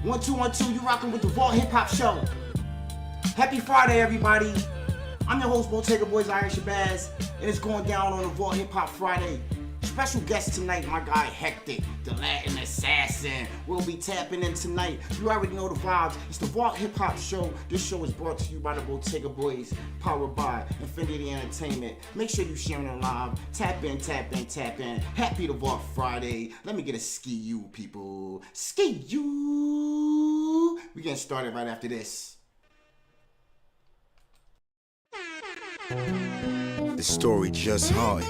1212, you rocking with the Vault Hip Hop Show. Happy Friday, everybody. I'm your host, Bottega Boy Zahier Shabbazz, and it's going down on the Vault Hip Hop Friday. Special guest tonight, my guy Hectic, the Latin assassin. We'll be tapping in tonight. You already know the vibes. It's the Vault Hip Hop Show. This show is brought to you by the Bottega Boys, powered by Infinity Entertainment. Make sure you share it live. Tap in, tap in, tap in. Happy the Vault Friday. Let me get a ski you, people. Ski you. We getting started right after this. The story just hard.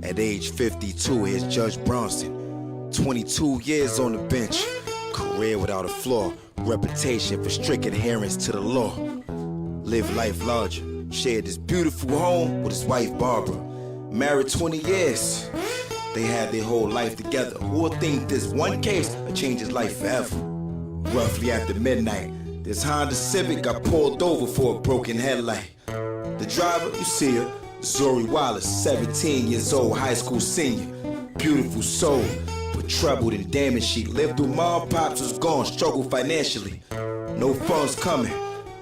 At age 52, here's Judge Bronson. 22 years on the bench, career without a flaw, reputation for strict adherence to the law. Lived life larger, shared this beautiful home with his wife Barbara. Married 20 years, they had their whole life together. Who would think this one case would change his life forever? Roughly after midnight, this Honda Civic got pulled over for a broken headlight. The driver, you see her, Zori Wallace, 17 years old, high school senior. Beautiful soul, but troubled and damaged. She lived through mom, pops was gone, struggled financially. No funds coming,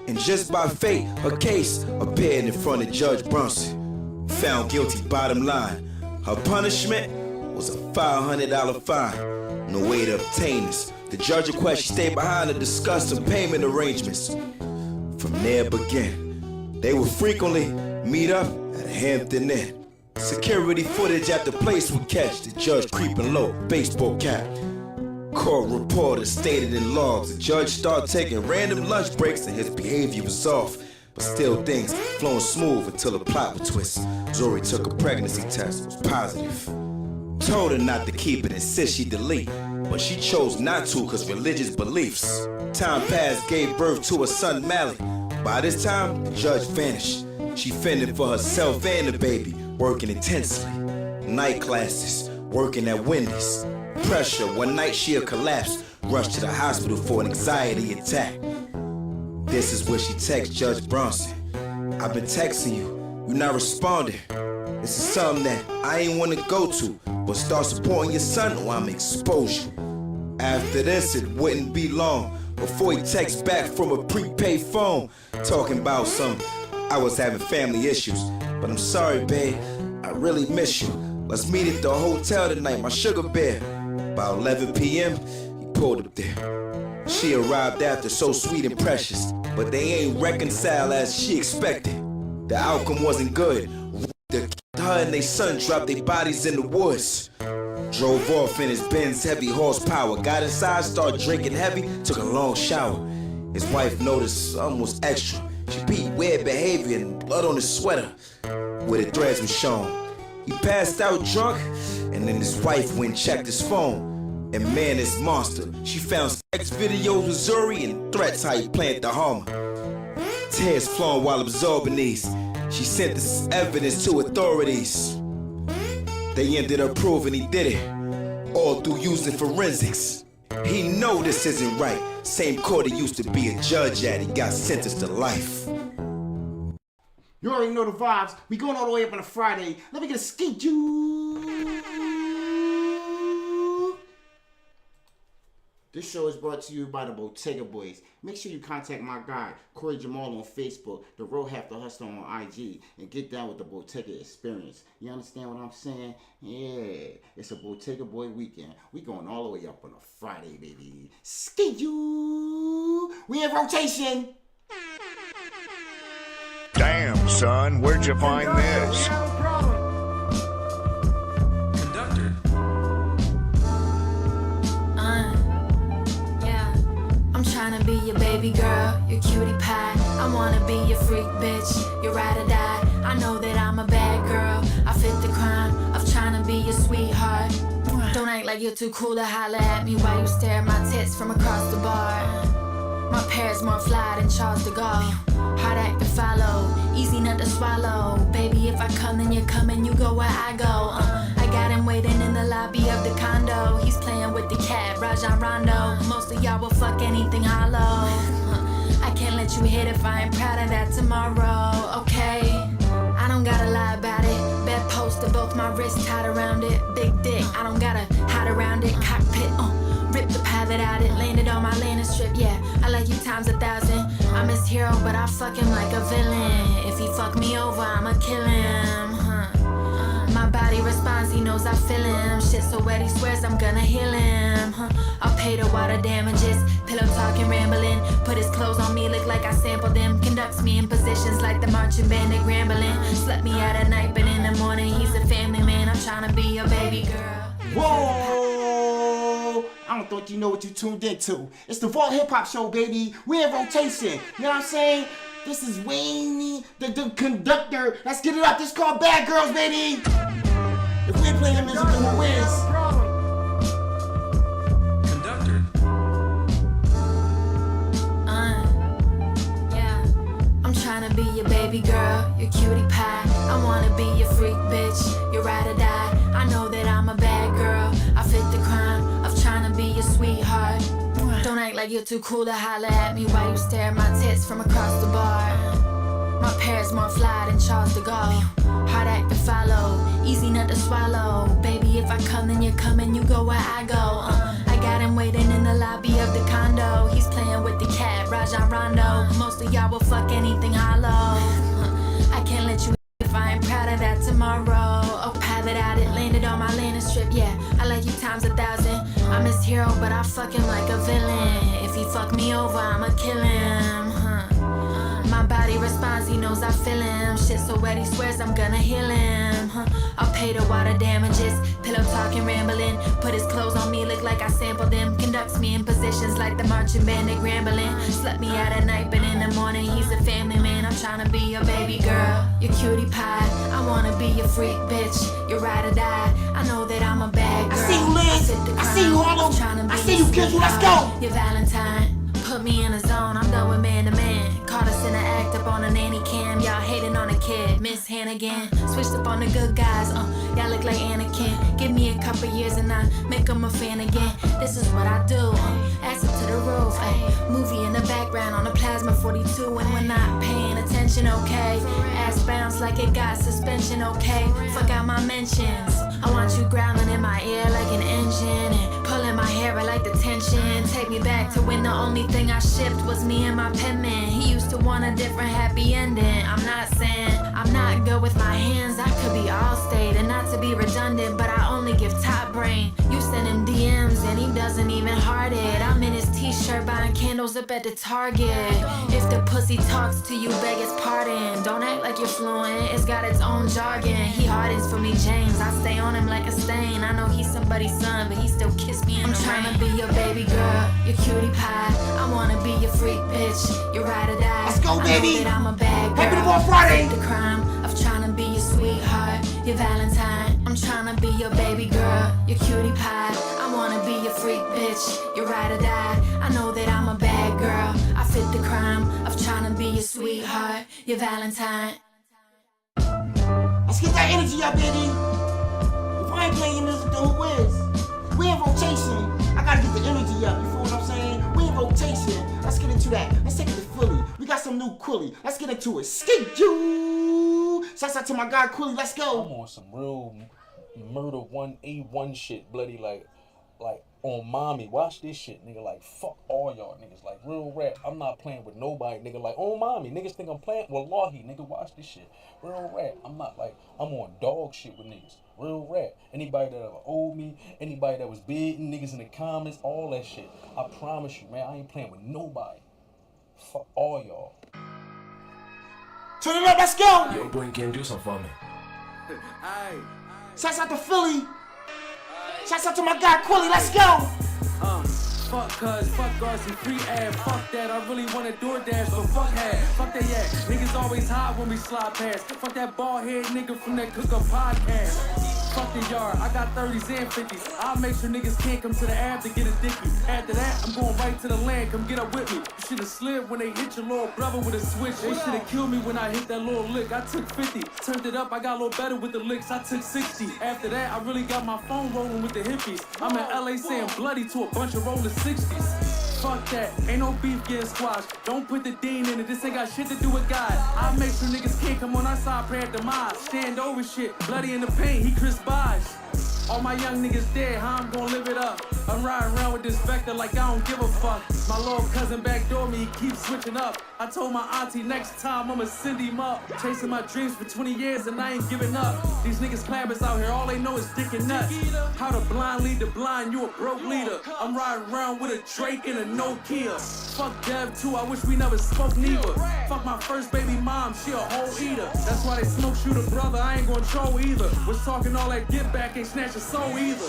and just by fate, her case appeared in front of Judge Bronson. Found guilty, bottom line. Her punishment was a $500 fine. No way to obtain this. The judge requested she stay behind to discuss some payment arrangements. From there began. They would frequently meet up at a Hampton Inn. Security footage at the place would catch the judge creeping low, baseball cap. Court reporters stated in logs the judge started taking random lunch breaks and his behavior was off. But still things flowing smooth until the plot would twist. Zori took a pregnancy test, was positive. Told her not to keep it, insist she delete. But she chose not to cause religious beliefs. Time passed, gave birth to a son Malik. By this time, the judge vanished. She fended for herself and the baby, working intensely. Night classes, working at Wendy's. Pressure, one night she'll collapse, rushed to the hospital for an anxiety attack. This is where she texts Judge Bronson. I've been texting you, you're not responding. This is something that I ain't want to go to, but start supporting your son or I'm expose you. After this, it wouldn't be long before he texts back from a prepaid phone, talking about I was having family issues, but I'm sorry, babe, I really miss you. Let's meet at the hotel tonight, my sugar bear. About 11 p.m., he pulled up there. She arrived after, so sweet and precious, but they ain't reconciled as she expected. The outcome wasn't good. Her and their son dropped their bodies in the woods. Drove off in his Benz heavy horsepower. Got inside, started drinking heavy, took a long shower. His wife noticed something was extra. She peeped weird behavior and blood on his sweater, where the threads were shown. He passed out drunk, and then his wife went and checked his phone. And man, this monster, she found sex videos with Zuri and threats how he planned to harm her. Tears flowing while absorbing these. She sent this evidence to authorities. They ended up proving he did it, all through using forensics. He know this isn't right. Same court he used to be a judge at, he got sentenced to life. You already know the vibes. We going all the way up on a Friday. Let me get a ski you. This show is brought to you by the Bottega Boys. Make sure you contact my guy, Corey Jamal, on Facebook, The Road Half the Hustler on IG, and get down with the Bottega experience. You understand what I'm saying? Yeah, it's a Bottega Boy weekend. We going all the way up on a Friday, baby. Ski you. We in rotation. Damn, son, where'd you find this? Conductor. I'm tryna be your baby girl, your cutie pie. I wanna be your freak bitch, your ride or die. I know that I'm a bad girl, I fit the crime of tryna be your sweetheart. Don't act like you're too cool to holler at me while you stare at my tits from across the bar. My pear's more fly than Charles de Gaulle. Hard act to follow, easy nut to swallow. Baby, if I come, then you come and you go where I go. I got him waiting in the lobby of the condo. He's playing with the cat, Rajon Rondo. Most of y'all will fuck anything hollow. I can't let you hit if I ain't proud of that tomorrow, okay? I don't gotta lie about it. Bedposter, both my wrists tied around it. Big dick, I don't gotta hide around it. Cockpit, rip grip, the path that I did landed on my landing strip. Yeah, I like you times 1,000. I'm his hero, but I fuck him like a villain. If he fuck me over, I'ma kill him. My body responds, he knows I feel him. Shit so wet, he swears I'm gonna heal him. I'll pay the water damages. Pillow talking, rambling. Put his clothes on me, look like I sampled them. Conducts me in positions like the marching band at Grambling. Slept me out at night, but in the morning he's a family man. I'm trying to be your baby girl. Whoa! I don't think you know what you tuned into. It's the Vault Hip Hop Show, baby. We're in rotation. You know what I'm saying? This is Wayne, the conductor. Let's get it up. This is called Bad Girls, baby. If we play the music, then who wins? Conductor. Yeah. I'm trying to be your baby girl, your cutie pie. I wanna be your freak bitch, your ride or die. I know that I'm a bad girl. I fit the crime of trying to be your sweetheart. Don't act like you're too cool to holler at me while you stare at my tits from across the bar. My parents more fly than Charles de Gaulle. Hard act to follow, easy nut to swallow. Baby, if I come, then you come and you go where I go. I got him waiting in the lobby of the condo. He's playing with the cat, Rajon Rondo. Most of y'all will fuck anything hollow. I can't let you if I ain't proud of that tomorrow. Oh, pad that I did landed on my landing strip. Yeah, I like you times 1,000. I'm his hero, but I fuck him like a villain. If he fuck me over, I'ma kill him. My body responds, he knows I feel him. Shit so wet, he swears I'm gonna heal him. I'll pay the water damages. Pillow talking, rambling. Put his clothes on me, look like I sampled them. Conducts me in positions like the marching band at Grambling. Slept me out at night, but in the morning he's a family man. I'm trying to be your baby girl, your cutie pie. I wanna be your freak bitch, your ride or die. I know that I'm a bad girl. I see you, Liz. I see you, Harlow. I see you, Kendall. Let's go. Your Valentine. Put me in a zone, I'm done with man to man. Caught us in the act up on a nanny cam. Y'all hating on a kid, Miss Hannigan. Switched up on the good guys, y'all look like Anakin. Give me a couple years and I make them a fan again. This is what I do, ass up to the roof. Movie in the background on a plasma 42. And we're not paying attention, okay? Ass bounce like it got suspension, okay? Fuck out my mentions. I want you growling in my ear like an engine. And pulling my hair, I like the tension. Take me back to when the only thing I shipped was me and my penman. He used to want a different happy ending. I'm not saying I'm not good with my hands. I could be all state and not to be redundant, but I only give top brain. You send him DMs and he doesn't even heart it. I'm in his t-shirt buying candles up at the Target. If the pussy talks to you, beg his pardon. Don't act like you're fluent, it's got its own jargon. He hardens for me, James. I stay on him like a stain. I know he's somebody's son, but he still kiss me in the rain. I'm trying to be your baby girl, your cutie pie. I wanna be your freak bitch, your ride or die. Let's go, baby. I know that I'm a bad girl. Happy to Vault Friday. The crime of trying to be your sweetheart, your Valentine. I'm trying to be your baby girl, your cutie pie. I wanna be your freak bitch, your ride or die. I know that I'm a bad girl. I fit the crime of trying to be your sweetheart, your Valentine. Let's get that energy up, baby. If I ain't playing music, then who is? We're in rotation. I gotta get the energy up, you feel what I'm saying? We're in rotation. Let's get into that. Let's take it to Philly. We got some new Quilly. Let's get into it. Skate you! Shouts out to my guy Quilly. Let's go. I'm on some real murder 1A1 shit, bloody like on mommy. Watch this shit, nigga. Like fuck all y'all niggas. Like real rap. I'm not playing with nobody, nigga. Like on mommy. Niggas think I'm playing. Wallahi, nigga. Watch this shit. Real rap. I'm not like I'm on dog shit with niggas. Real rap. Anybody that ever owed me, anybody that was bidding, niggas in the comments, all that shit. I promise you, man. I ain't playing with nobody. Fuck all y'all. Turn it up. Let's go. Yo, boy, can do something for me. Shouts out to Philly. Shouts out to my guy Quilly. Let's go. Fuck cuz, fuck Garcia, free ad, fuck that, I really wanna DoorDash, but fuck that, fuck that, yeah, niggas always hot when we slide past, fuck that bald head nigga from that cook up podcast, fuck the yard, I got 30s and 50s, I'll make sure niggas can't come to the app to get a dicky, after that, I'm going right to the land, come get up with me, you should've slid when they hit your little brother with a switch, they should've killed me when I hit that little lick, I took 50, turned it up, I got a little better with the licks, I took 60, after that, I really got my phone rolling with the hippies, I'm in LA saying bloody to a bunch of rollers 60s. Fuck that, ain't no beef getting squashed. Don't put the dean in it, this ain't got shit to do with God. I make sure niggas can't come on our side, pray at the mob. Stand over shit, bloody in the paint, he Chris Bosh. All my young niggas dead, how I'm gonna live it up? I'm riding around with this vector like I don't give a fuck. My little cousin backdoor me, he keeps switching up. I told my auntie next time I'ma send him up. Chasing my dreams for 20 years and I ain't giving up. These niggas clappers out here, all they know is dick and nuts. How to blind lead the blind, you a broke leader. I'm riding around with a Drake and a Nokia. Fuck Dev too, I wish we never spoke neither. Fuck my first baby mom, she a whole eater. That's why they smoke shoot a brother, I ain't gonna troll either. Was talking all that get back, ain't snatch a soul either.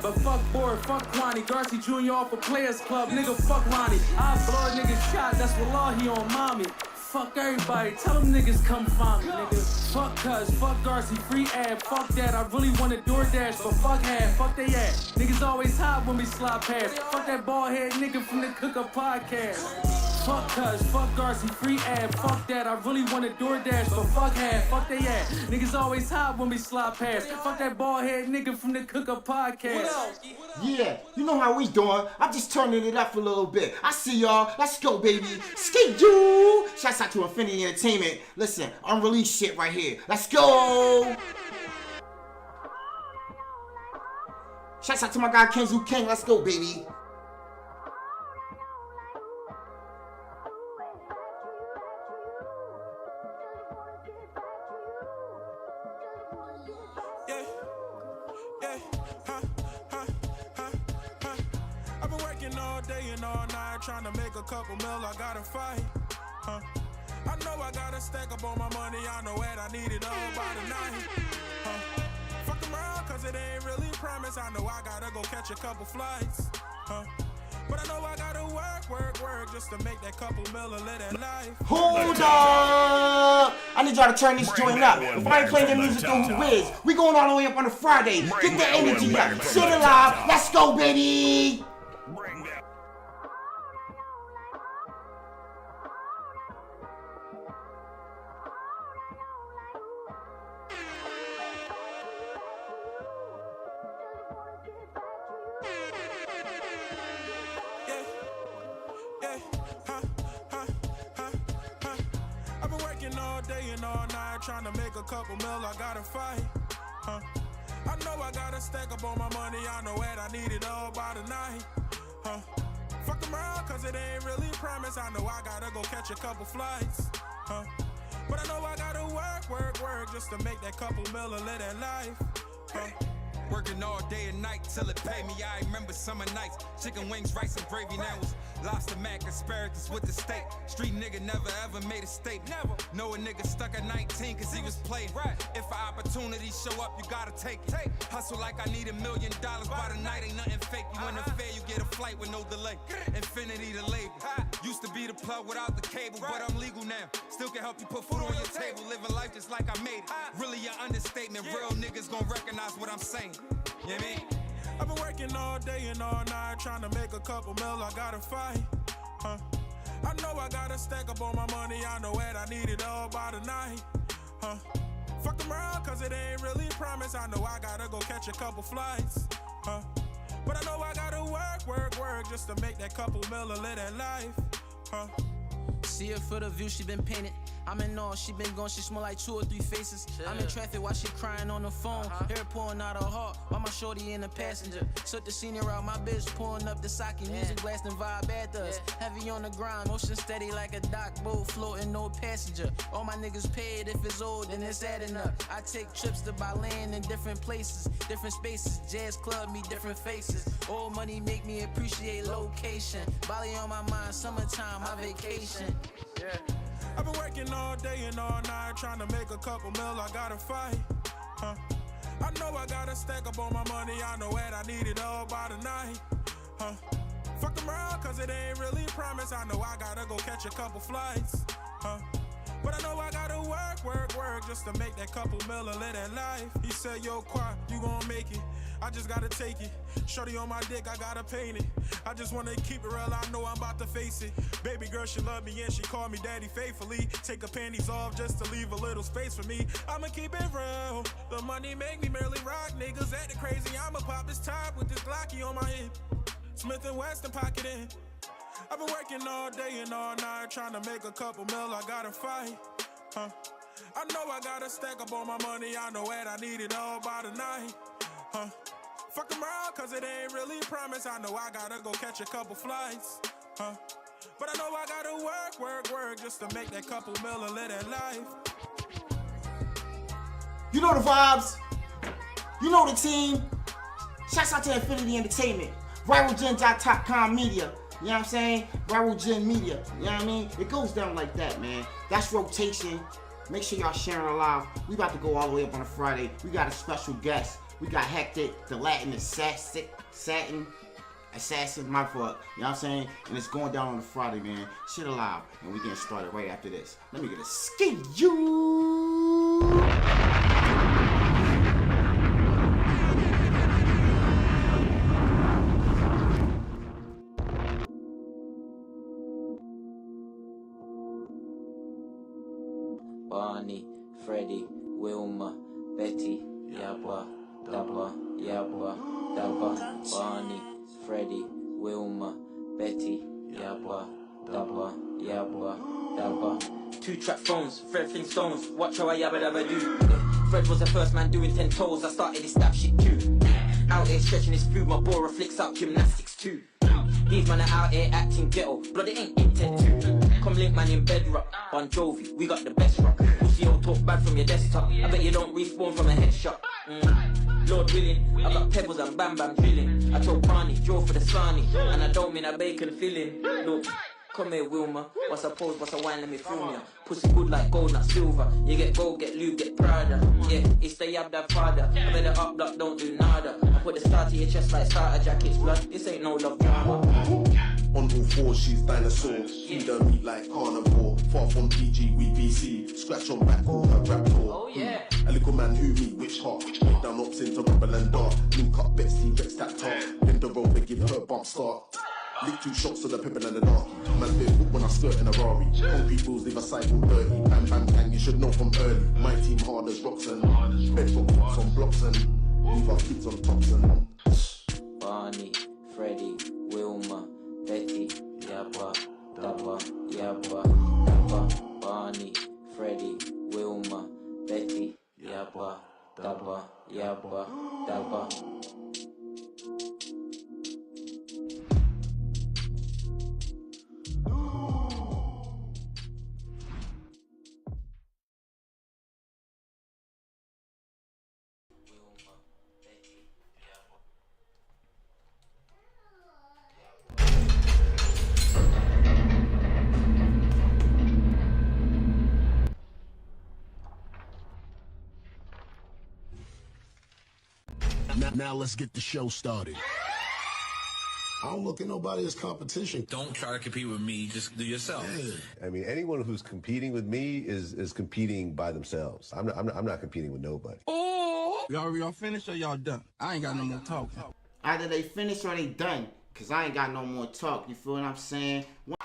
But fuck Board, fuck Kwani, Darcy Jr. off a Players Club, nigga fuck Ronnie. I blow a nigga shot, that's what law he on mommy. Fuck everybody, tell them niggas come find me, nigga. Fuck cuz, fuck Darcy, free ad, fuck that. I really wanted DoorDash, but fuck half, fuck they ass. Niggas always hot when we slide past. Fuck that bald head nigga from the Cook Up podcast. Fuck cuz, fuck Darcy, free ad, fuck that. I really wanted DoorDash, but fuck half, fuck they ass. Niggas always hot when we slide past. Fuck that bald head nigga from the Cook Up podcast. Yeah, you know how we doing. I'm just turning it up a little bit. I see y'all. Let's go, baby. Skate you. Shouts out to Infinity Entertainment. Listen, unreleased shit right here. Let's go. Shouts out to my guy Kenzu King. Let's go, baby. Trying to make a couple mil, I gotta fight. I know I gotta stack up on my money, I know that I need it all by the night. Fuck around, cause it ain't really promise. I know I gotta go catch a couple flights. But I know I gotta work just to make that couple mil and live that life. Hold up! I need y'all to turn this joint up. If I ain't playing the music, then who is? We going all the way up on a Friday. Get the energy up. Sit alive. Let's go, baby! Trying to make a couple mil, I gotta fight. I know I gotta stack up on my money, I know that I need it all by the night. Fuck around, cause it ain't really promise. I know I gotta go catch a couple flights. But I know I gotta work just to make that couple mil and live that life. Working all day and night till it pay me. I remember summer nights, chicken wings, rice and gravy. Now it's lobster mac, asparagus with the steak. Street nigga never ever made a statement. Never. Know a nigga stuck at 19 cause he was playing. Right. If an opportunity show up, you gotta take it. Hustle like I need $1 million by the night, ain't nothing fake. You in the fair, you get a flight with no delay. Infinity the label. Used to be the plug without the cable, but I'm legal now. Still can help you put food on your table. Living life just like I made it. Really an understatement. Real niggas gon' recognize what I'm saying. You know what I mean? I've been working all day and all night trying to make a couple mil, I gotta fight. I know I gotta stack up on my money, I know that I need it all by the night. Fuck around, cause it ain't really promise. I know I gotta go catch a couple flights. But I know I gotta work just to make that couple mil and live that life. See her for the view, she been painted. I'm in awe, she been gone, she smell like 2 or 3 faces. I'm in traffic while she crying on the phone. Hair pouring out her heart, while my shorty in the passenger. Took the senior out, my bitch pouring up the sake. Music blasting vibe at us. Heavy on the grind, motion steady like a dock boat floating, no passenger. All my niggas paid, if it's old, then it's adding up. I take trips to buy land in different places, different spaces. Jazz club, meet different faces. Old money make me appreciate location. Bali on my mind, summertime, my vacation. I've been working all day and all night trying to make a couple mil, I gotta fight. I know I gotta stack up on my money, I know that I need it all by the night. Fuck around, cause it ain't really promise. I know I gotta go catch a couple flights. But I know I gotta work just to make that couple mil and live that life. He said, yo, Quad, you gon' make it. I just gotta take it. Shorty on my dick, I gotta paint it. I just wanna keep it real, I know I'm about to face it. Baby girl, she love me and she call me daddy faithfully. Take her panties off just to leave a little space for me. I'ma keep it real. The money make me merely rock. Niggas acting crazy, I'ma pop this top with this Glocky on my hip. Smith & Wesson pocket in. I've been working all day and all night trying to make a couple mil, I gotta fight. I know I gotta stack up on my money, I know that I need it all by the night. huh? Fuck around, cause it ain't really a promise. I know I gotta go catch a couple flights, huh? But I know I gotta work just to make that couple mil and live that life. You know the vibes. You know the team. Shouts out to Infinity Entertainment. ViralGen.com Media. You know what I'm saying? Viral Gen Media. You know what I mean? It goes down like that, man. That's rotation. Make sure y'all sharing it live. We about to go all the way up on a Friday. We got a special guest. We got Hectic, the Latin assassin, my fault. You know what I'm saying? And it's going down on a Friday, man. Shit alive. And we getting started right after this. Let me get a ski you. Barney, Freddie, Wilma, Betty, Yabba, Dabba, Yabba, Dabba. Barney, Freddie, Wilma, Betty, Yabba, Dabba, Yabba, Dabba. 2-track phones, Fred Flintstones, watch how I yabba dabba do. Fred was the first man doing 10 toes, I started this that shit too. Out here stretching his food, my Bora flicks out gymnastics too. These men are out here acting ghetto, blood it ain't intent too. Come link man in bedrock, Bon Jovi, we got the best rock. Pussy all talk bad from your desktop, I bet you don't respawn from a headshot. Lord willing, I got pebbles and bam bam drilling. I told Barney, Joe for the Sarnie, and I don't mean a bacon filling. Look, come here Wilma, what's a pose, what's a wine, let me film ya. Pussy good like gold, not silver. You get gold, get lube, get Prada. Yeah, it's the yab that father. I better up block, don't do nada. I put the star to your chest like starter jackets, blood. This ain't no love drama. On all fours, she's dinosaur. Feed her meat like carnivore. Far from PG, we BC. Scratch on back, call her raptor. Oh yeah. A little man who me, which heart? Break down ops into rebel and dart. Link up Betsy, Rex that tart. Bend the rope and give her a bump start. Lick 2 shots to the pepper and the darky. Man's bit hook when I skirt in a Rari. Concrete wheels leave a cycle dirty. Bam bam bang, you should know from early. My team hard as rocks and bedrock fox on blocks and leave our kids on tops and Barney, Freddie, Wilma, Betty, Yabba, Dabba, Yabba, Dabba. Barney, Freddie, Wilma, Betty, Yabba, Dabba, Yabba, Dabba. Now let's get the show started. I don't look at nobody as competition. Don't try to compete with me. Just do yourself. I mean, anyone who's competing with me is competing by themselves. I'm not competing with nobody. Oh, y'all finished or y'all done? I ain't got no more talk. Either they finish or they done. Cause I ain't got no more talk. You feel what I'm saying? You know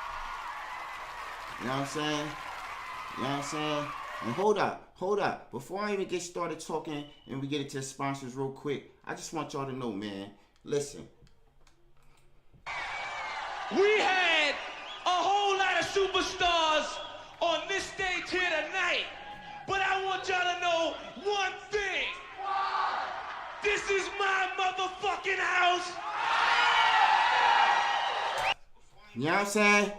what I'm saying? You know what I'm saying? And hold up. Before I even get started talking and we get into the sponsors real quick, I just want y'all to know, man. Listen. We had a whole lot of superstars on this stage here tonight. But I want y'all to know one thing. This is my motherfucking house. You know what I'm saying?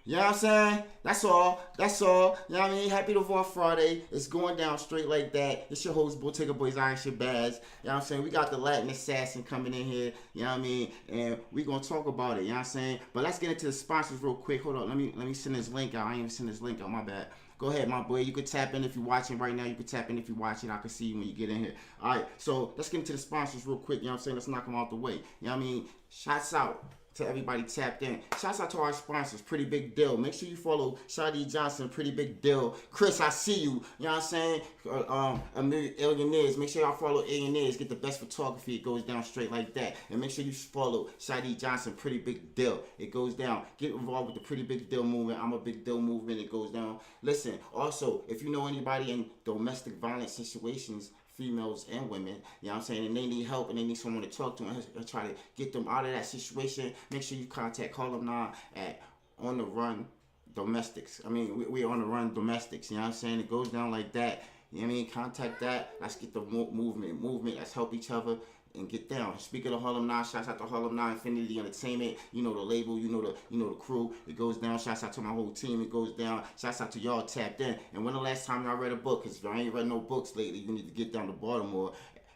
You know what I'm saying? That's all. You know what I mean? Happy DeVore Friday. It's going down straight like that. It's your host, Bottega Boys, Shabbazz. You know what I'm saying? We got the Latin assassin coming in here. You know what I mean? And we gonna talk about it. You know what I'm saying? But let's get into the sponsors real quick. Hold on. Let me send this link out. I ain't even send this link out. My bad. Go ahead, my boy. You can tap in if you're watching right now. You can tap in if you're watching. I can see you when you get in here. All right. So let's get into the sponsors real quick. You know what I'm saying? Let's knock them out the way. You know what I mean? Shouts out to everybody tapped in. Shouts out to our sponsors, Pretty Big Deal. Make sure you follow Shadi Johnson, Pretty Big Deal. Chris, I see you. You know what I'm saying? Illionaires. Make sure y'all follow Illionaires. Get the best photography. It goes down straight like that. And make sure you follow Shadi Johnson, Pretty Big Deal. It goes down. Get involved with the Pretty Big Deal movement. I'm a Big Deal movement. It goes down. Listen, also, if you know anybody in domestic violence situations, females and women, you know what I'm saying, and they need help and they need someone to talk to and try to get them out of that situation, make sure you contact Harlem 9 at On The Run Domestics. I mean, we're On The Run Domestics, you know what I'm saying? It goes down like that. You know what I mean? Contact that. Let's get the movement. Let's help each other. and get down. Speaking of Harlem 9, shouts out to Harlem 9 Infinity Entertainment. You know the label, you know the crew. It goes down. Shouts out to my whole team. It goes down. Shouts out to y'all tapped in. And when the last time y'all read a book? Because if y'all ain't read no books lately, you need to get down to Baltimore.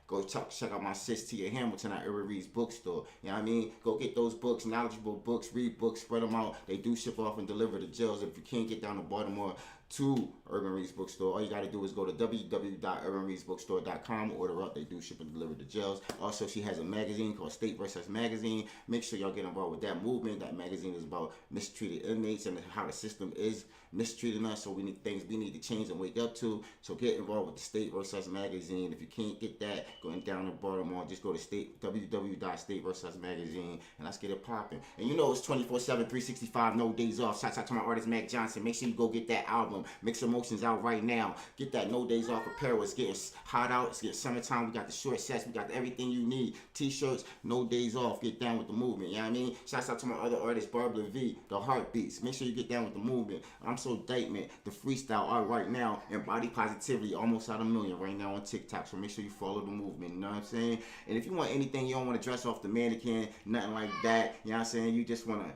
Go check out my sis Tia Hamilton at Erin Reed's bookstore. You know what I mean? Go get those books, knowledgeable books, read books, spread them out. They do ship off and deliver to jails. If you can't get down to Baltimore to Urban Reed's bookstore, all you got to do is go to www.urbanreedsbookstore.com, order up. They do ship and deliver to jails. Also, she has a magazine called State vs. Magazine. Make sure y'all get involved with that movement. That magazine is about mistreated inmates and how the system is mistreating us. So we need things we need to change and wake up to. So get involved with the State vs. Magazine. If you can't get that, going down in Baltimore, just go to www.stateversusmagazine and let's get it popping. And you know it's 24/7, 365, no days off. Shouts out to my artist Mac Johnson. Make sure you go get that album. Mixed Emotions out right now. Get that No Days Off apparel. It's getting hot out. It's getting summertime. We got the short sets. We got everything you need. T-shirts, No Days Off. Get down with the movement. You know what I mean? Shouts out to my other artist, Barbara V, The Heartbeats. Make sure you get down with the movement. I'm So Dyke, man. The freestyle out right now. And Body Positivity almost at 1 million right now on TikTok. So make sure you follow the movement. You know what I'm saying? And if you want anything, you don't want to dress off the mannequin, nothing like that. You know what I'm saying? You just want to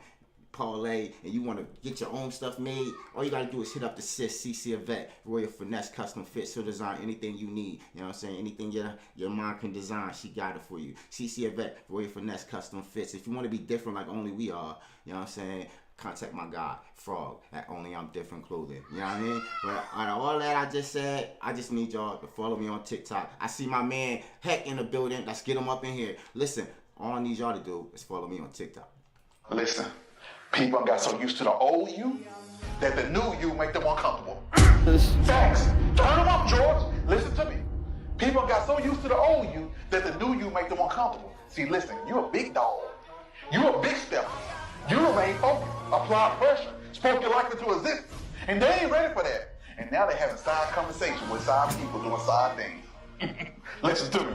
parlay and you want to get your own stuff made, all you got to do is hit up the sis CC Yvette, Royal Finesse Custom Fit. She'll design anything you need. You know what I'm saying? Anything your mind can design, she got it for you. CC Yvette, Royal Finesse Custom Fits. If you want to be different like only we are, you know what I'm saying, contact my guy Frog at Only I'm Different Clothing. You know what I mean? But out of all that I just said, I just need y'all to follow me on TikTok. I see my man Heck in the building. Let's get him up in here. Listen, all I need y'all to do is follow me on TikTok. Listen, people got so used to the old you that the new you make them uncomfortable. Facts. Turn them up, George. Listen to me. People got so used to the old you that the new you make them uncomfortable. See, listen, you're a big dog. You're a big stepper. You remain focused, apply pressure, spoke your life into existence. And they ain't ready for that. And now they're having side conversations with side people doing side things. Listen to me.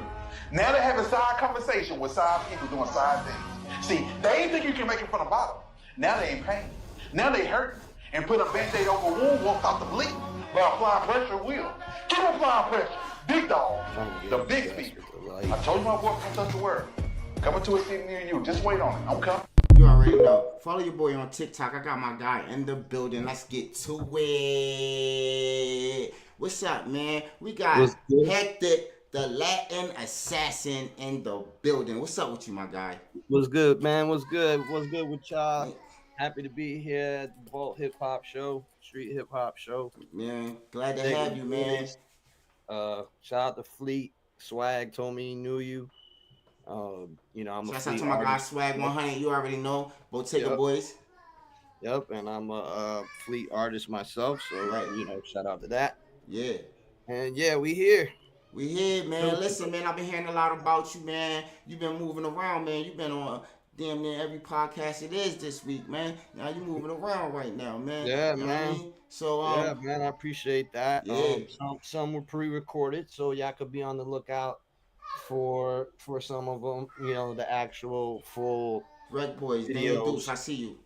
Now they're having side conversation with side people doing side things. See, they ain't think you can make it from the bottom. Now they in pain. Now they hurting. And put a band-aid over a wound won't stop the bleeding. But applying pressure will. Keep applying pressure. Big dog. The big speaker. I told you my voice won't touch the word. Coming to a city near you. Just wait on it. I'm coming. You already know. Follow your boy on TikTok. I got my guy in the building. Let's get to it. What's up, man? We got Hectic, the Latin assassin, in the building. What's up with you, my guy? What's good, man? What's good? What's good with y'all? Happy to be here at the Vault Hip Hop Show, Street Hip Hop Show. Man, glad to have you, man. Shout out to Fleet. Swag told me he knew you. You know, I'm shout out to my guy Swag 100. You already know. Bottega boys. Yep, and I'm a Fleet artist myself, so you know, shout out to that. Yeah. And yeah, we here. We here, man. Listen, man, I've been hearing a lot about you, man. You've been moving around, man. You've been on damn near every podcast it is this week, man. Now you moving around right now, man. Yeah, you know man. What I mean? So yeah, man, I appreciate that. Yeah. Some were pre-recorded, so y'all could be on the lookout for some of them. You know, the actual full Red Boys, Daniel Deuce, I see you.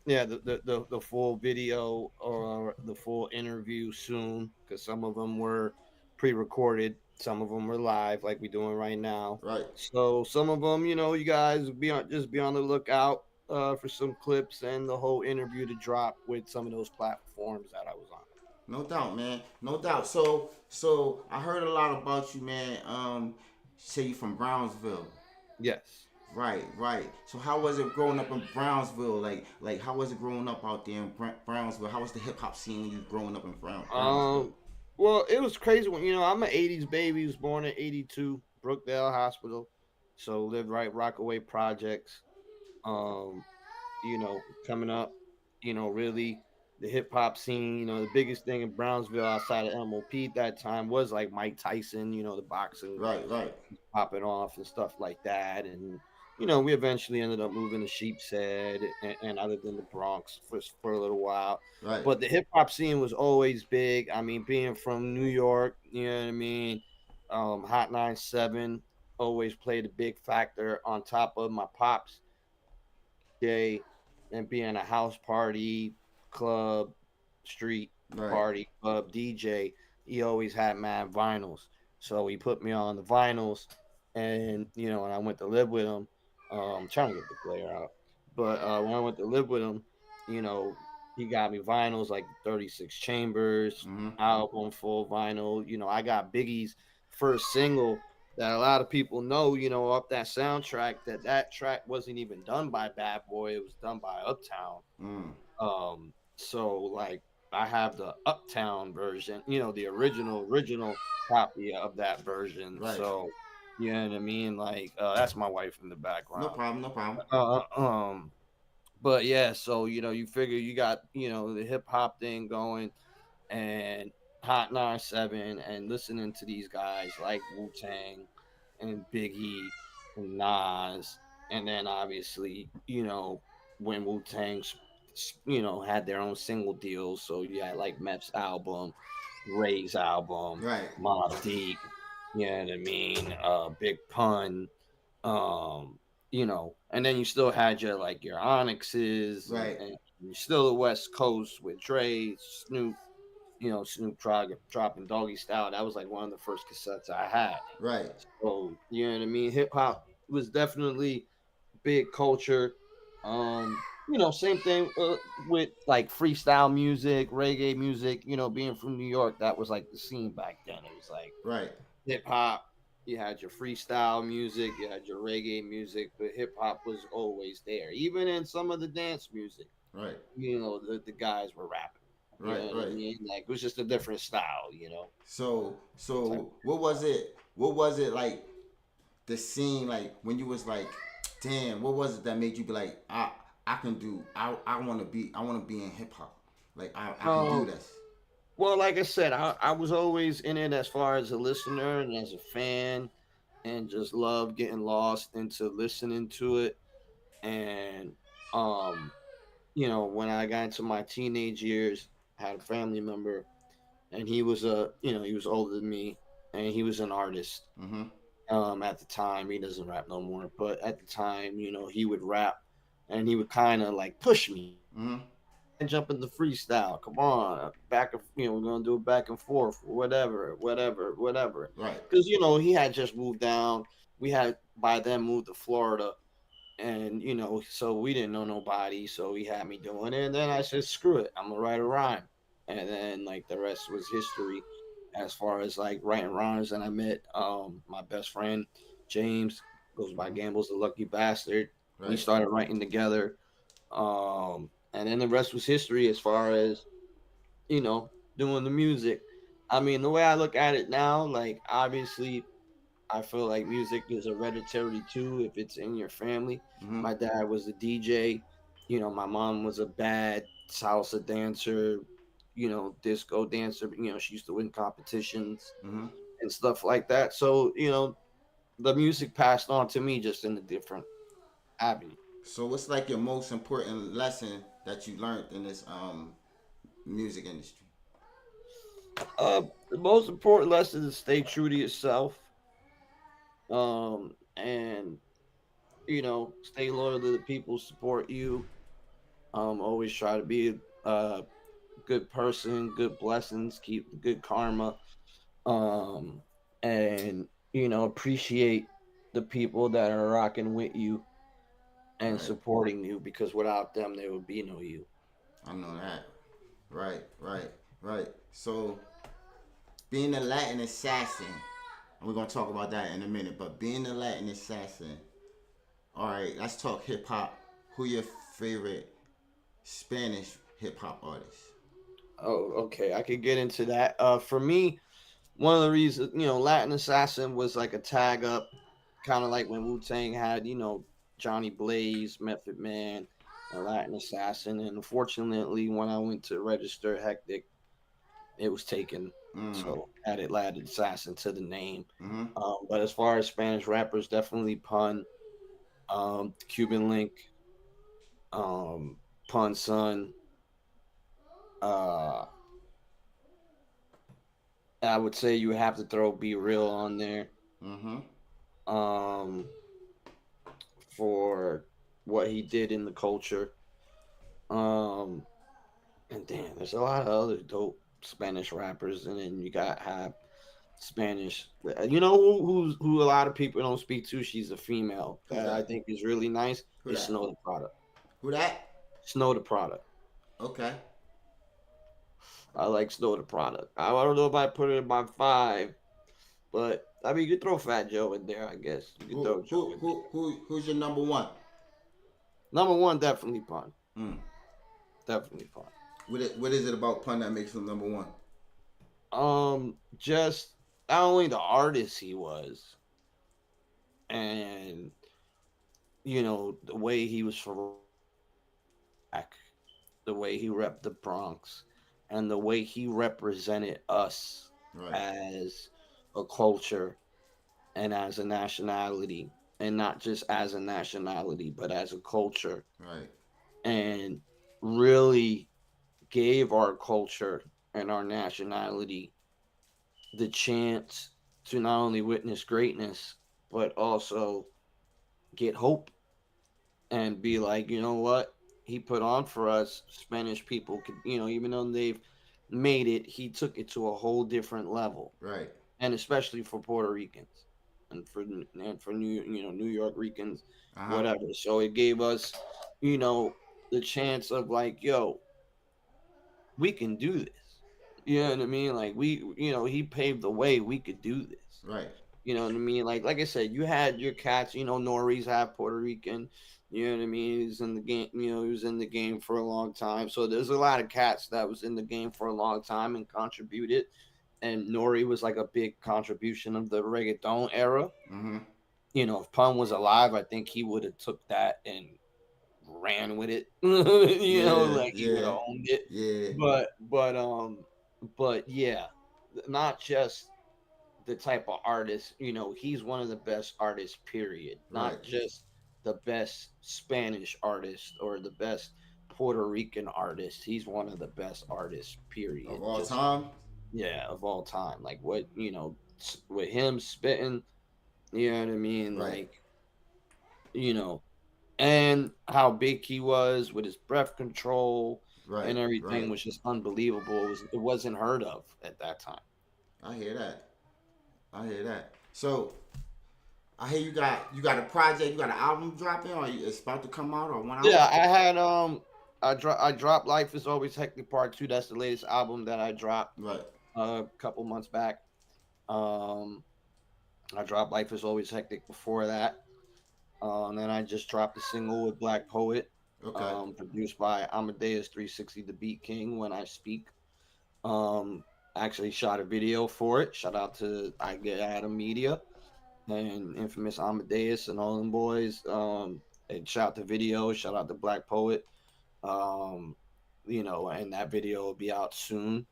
Yeah, the full video or the full interview soon, because some of them were pre-recorded, some of them were live, like we're doing right now. Right. So some of them, you know, you guys be on the lookout for some clips and the whole interview to drop with some of those platforms that I was on. No doubt, man. No doubt. So I heard a lot about you, man. Say you from Brownsville. Yes. Right. So how was it growing up in Brownsville? Like how was it growing up out there in Brownsville? How was the hip hop scene when you growing up in Brownsville? Well, it was crazy when, you know, I'm an 80s baby, was born in 82, Brookdale Hospital. So lived right Rockaway Projects. You know, coming up, you know, really the hip hop scene, you know, the biggest thing in Brownsville outside of MOP at that time was like Mike Tyson, you know, the boxing. Right. Popping off and stuff like that. And, you know, we eventually ended up moving to Sheepshead and other than the Bronx for a little while. Right. But the hip hop scene was always big. I mean, being from New York, you know what I mean? Hot 9-7 always played a big factor on top of my pops day and being a house party, club, street party, club DJ. He always had mad vinyls. So he put me on the vinyls. and when I went to live with him, trying to get the player out, but when I went to live with him, you know, he got me vinyls like 36 Chambers album, full vinyl. I got Biggie's first single that a lot of people know. Up that soundtrack. That track wasn't even done by Bad Boy; it was done by Uptown. So like I have the Uptown version, the original copy of that version. Right. So you know what I mean? Like that's my wife in the No background. problem. No problem. Uh, um, but yeah, so you figure you got the hip hop thing going, and Hot 97, and listening to these guys like Wu Tang and Biggie and Nas, and then obviously when Wu Tang had their own single deals, so you had like Meth's album, Ray's album, Right. Mobb Deep, you know what I mean, Big Pun, and then you still had your Onyxes, Right. and you're still the West Coast with Dre, Snoop, Snoop dropping Doggy Style. That was like one of the first cassettes I had. Right. So you know what I mean. Hip hop was definitely big culture. Same thing with like freestyle music, reggae music. Being from New York, that was like the scene back then. It was like Right. hip hop. You had your freestyle music, you had your reggae music, but hip hop was always there. Even in some of the dance music, Right. the guys were rapping. You Right. know what I Right. mean? Like it was just a different style. So what was it? What was it like? The scene, like when you was like, damn, what was it that made you be like, I can do, I want to be in hip hop, like I can do this. Well, like I said, I was always in it as far as a listener and as a fan, and just love getting lost into listening to it. And um, when I got into my teenage years, I had a family member, and he was older than me, and he was an artist. Mm-hmm. At the time, he doesn't rap no more, but at the time, he would rap, and he would kind of like push me Mm-hmm. and jump in the freestyle. Come on, back and we're gonna do it back and forth, whatever. Right. Because he had just moved down. We had by then moved to Florida, and so we didn't know nobody. So he had me doing it, and then I said, "Screw it, I'm gonna write a rhyme." And then like the rest was history, as far as like writing rhymes. And I met my best friend James, goes by Gamble's the Lucky Bastard. We Right. started writing together. And then the rest was history as far as doing the music. I mean, the way I look at it now, like obviously, I feel like music is hereditary too if it's in your family. Mm-hmm. My dad was a DJ. My mom was a bad salsa dancer. Disco dancer. She used to win competitions Mm-hmm. and stuff like that. So the music passed on to me just in a different avenue. So what's like your most important lesson that you learned in this music industry? The most important lesson is stay true to yourself. And stay loyal to the people who support you. Always try to be a good person, good blessings, keep the good karma. Um, and appreciate the people that are rocking with you and Right. supporting you, because without them there would be no you. I know that. Right. Right. Right. So being a Latin assassin, and we're gonna talk about that in a minute. But being a Latin assassin, all right. Let's talk hip hop. Who your favorite Spanish hip hop artists? Oh, okay. I could get into that. For me, one of the reasons, Latin Assassin was like a tag up, kind of like when Wu Tang had, Johnny Blaze, Method Man, and Latin Assassin. And unfortunately, when I went to register Hectic, it was taken. So added Latin Assassin to the name. Mm-hmm. But as far as Spanish rappers, definitely Pun, Cuban Link, Pun Son. Uh, I would say you have to throw Be Real on there. Mm-hmm. Um, for what he did in the culture. Um, and damn, there's a lot of other dope Spanish rappers, and then you got have Spanish. You know who a lot of people don't speak to? She's a female that I think is really nice. Who Is that? Snow the Product. Who that? Snow the Product. Okay. I like Snow the Product. I don't know if I put it in my 5, but I mean you could throw Fat Joe in there. I guess you could throw Joe in there. Who's your number one? Number one, definitely Pun. Mm. Definitely Pun. What is it about Pun that makes him number one? Just not only the artist he was, and the way he was for back, the way he repped the Bronx, and the way he represented us as a culture and as a nationality, and not just as a nationality, but as a culture. Right. And really gave our culture and our nationality the chance to not only witness greatness, but also get hope and be like, you know what? He put on for us. Spanish people could, even though they've made it, he took it to a whole different level. Right. And especially for Puerto Ricans and for New York Ricans, whatever. So it gave us, the chance of like, yo, we can do this. You know what I mean? Like he paved the way. We could do this. Right. You know what I mean? Like I said, you had your cats. Nori's half Puerto Rican. You know what I mean? He's in the game. He was in the game for a long time. So there's a lot of cats that was in the game for a long time and contributed. And Nori was like a big contribution of the reggaeton era. Mm-hmm. If Pun was alive, I think he would have took that and ran with it. He would have owned it. Yeah. But yeah, not just the type of artist. He's one of the best artists. Period. Not just the best Spanish artist or the best Puerto Rican artist. He's one of the best artists. Period. Of all time. Yeah, of all time. Like what with him spitting. You know what I mean? Right. Like, and how big he was with his breath control and everything was just unbelievable. It wasn't heard of at that time. I hear that. So I hear you got a project, you got an album dropping, or it's about to come out, or one album? Yeah, I had I dropped Life Is Always Hectic Part 2. That's the latest album that I dropped a couple months back. I dropped Life Is Always Hectic before that. And then I just dropped a single with Black Poet, produced by Amadeus 360, the Beat King, When I Speak. Actually shot a video for it. Shout out to I Get Adam Media and Infamous Amadeus and all them boys. And shout out the video. Shout out to Black Poet. And that video will be out soon.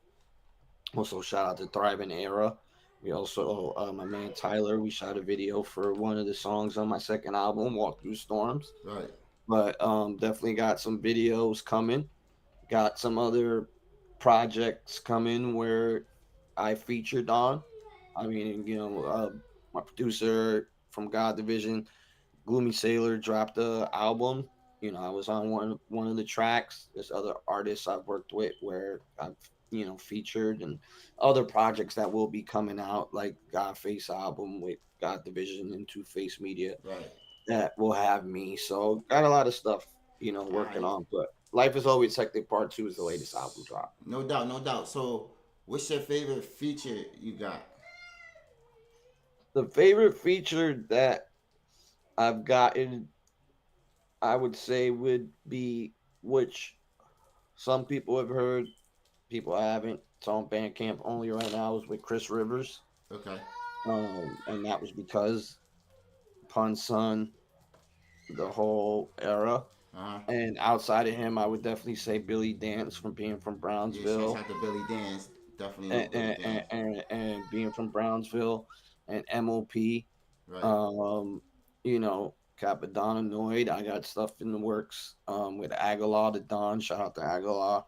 Also, shout out to Thriving Era. We also, my man Tyler, we shot a video for one of the songs on my second album, Walk Through Storms. Right. But definitely got some videos coming. Got some other projects coming where I featured on. I mean, my producer from God Division, Gloomy Sailor, dropped the album. I was on one of the tracks. There's other artists I've worked with where I've featured, and other projects that will be coming out, like Godface album with God Division and Two Face Media, that will have me. So got a lot of stuff, working on. But Life Is Always Hectic Part 2 is the latest album drop. No doubt. So what's your favorite feature you got? The favorite feature that I've gotten, I would say, would be, which some people have heard, people haven't. It's on Bandcamp only right now. Is with Chris Rivers. Okay. And that was because Pun Son, the whole era. And outside of him, I would definitely say Billy Dance from Being From Brownsville. Yeah, shout out to Billy Dance. Definitely. And Being From Brownsville and MOP. Right. Capadonna Noid. I got stuff in the works with Aguilar the Don. Shout out to Aguilar.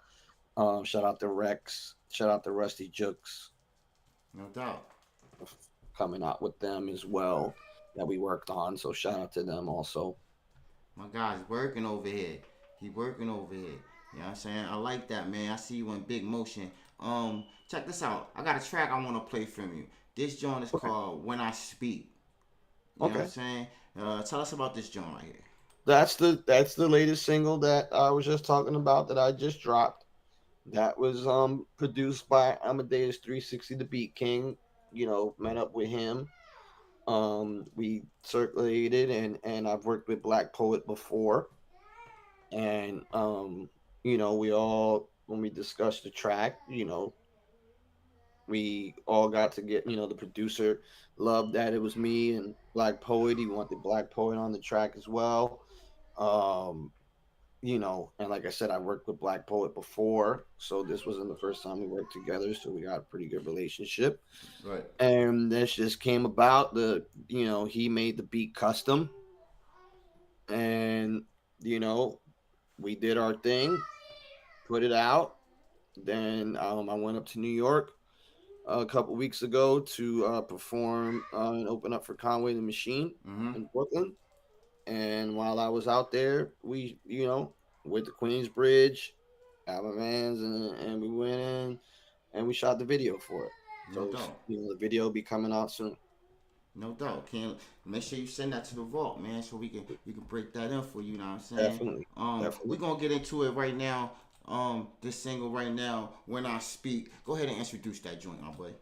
Shout out to Rex. Shout out to Rusty Jukes. No doubt. Coming out with them as well that we worked on. So shout out to them also. My guy's working over here. He working over here. You know what I'm saying? I like that, man. I see you in big motion. Check this out. I got a track I want to play from you. This joint is called When I Speak. You know what I'm saying? Tell us about this joint right here. That's the latest single that I was just talking about that I just dropped. That was produced by Amadeus 360, the Beat King. You know, met up with him. We circulated, and I've worked with Black Poet before, and you know, we all, when we discussed the track, you know, we all got to get, you know, the producer loved that it was me and Black Poet. He wanted Black Poet on the track as well. You know, and like I said, I worked with Black Poet before, so this wasn't the first time we worked together, so we got a pretty good relationship. Right. And this just came about. You know, he made the beat custom, and you know, we did our thing, put it out. Then I went up to New York a couple weeks ago to perform and open up for Conway the Machine in Brooklyn. And while I was out there, we, you know, with the Queensbridge, Alabamans, and we went in and we shot the video for it. No So, doubt. you know, the video will be coming out soon. No doubt. Can't make sure you send that to the vault, man, so we can break that in for you. You know what I'm saying? Definitely. We're gonna get into it right now. This single right now, When I Speak. Go ahead and introduce that joint, my boy.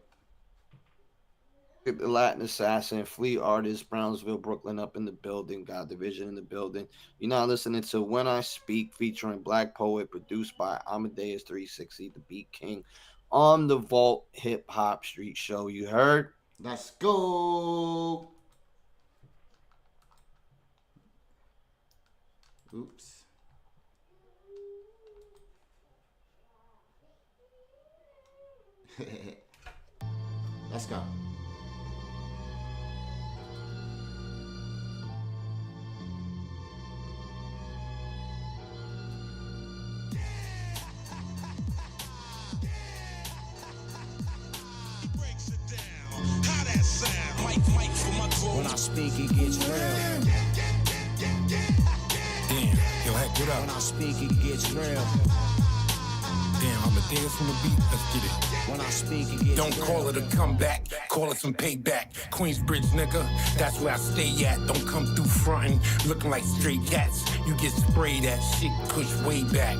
The Latin Assassin, Fleet Artist, Brownsville, Brooklyn up in the building, God Division in the building. You're now listening to When I Speak, featuring Black Poet, produced by Amadeus 360, the Beat King, on the Vault Hip Hop Street Show. You heard? Let's go. Oops. Let's go. When I speak, it gets real. Damn, yo, heck, what up? When I speak, it gets real. Damn, I'm a dance from the beat. Let's get it. When I speak, it gets Don't real. call it a comeback, call it some payback. Queensbridge, nigga, that's where I stay at. Don't come through frontin', looking like stray cats. You get sprayed at, shit pushed way back.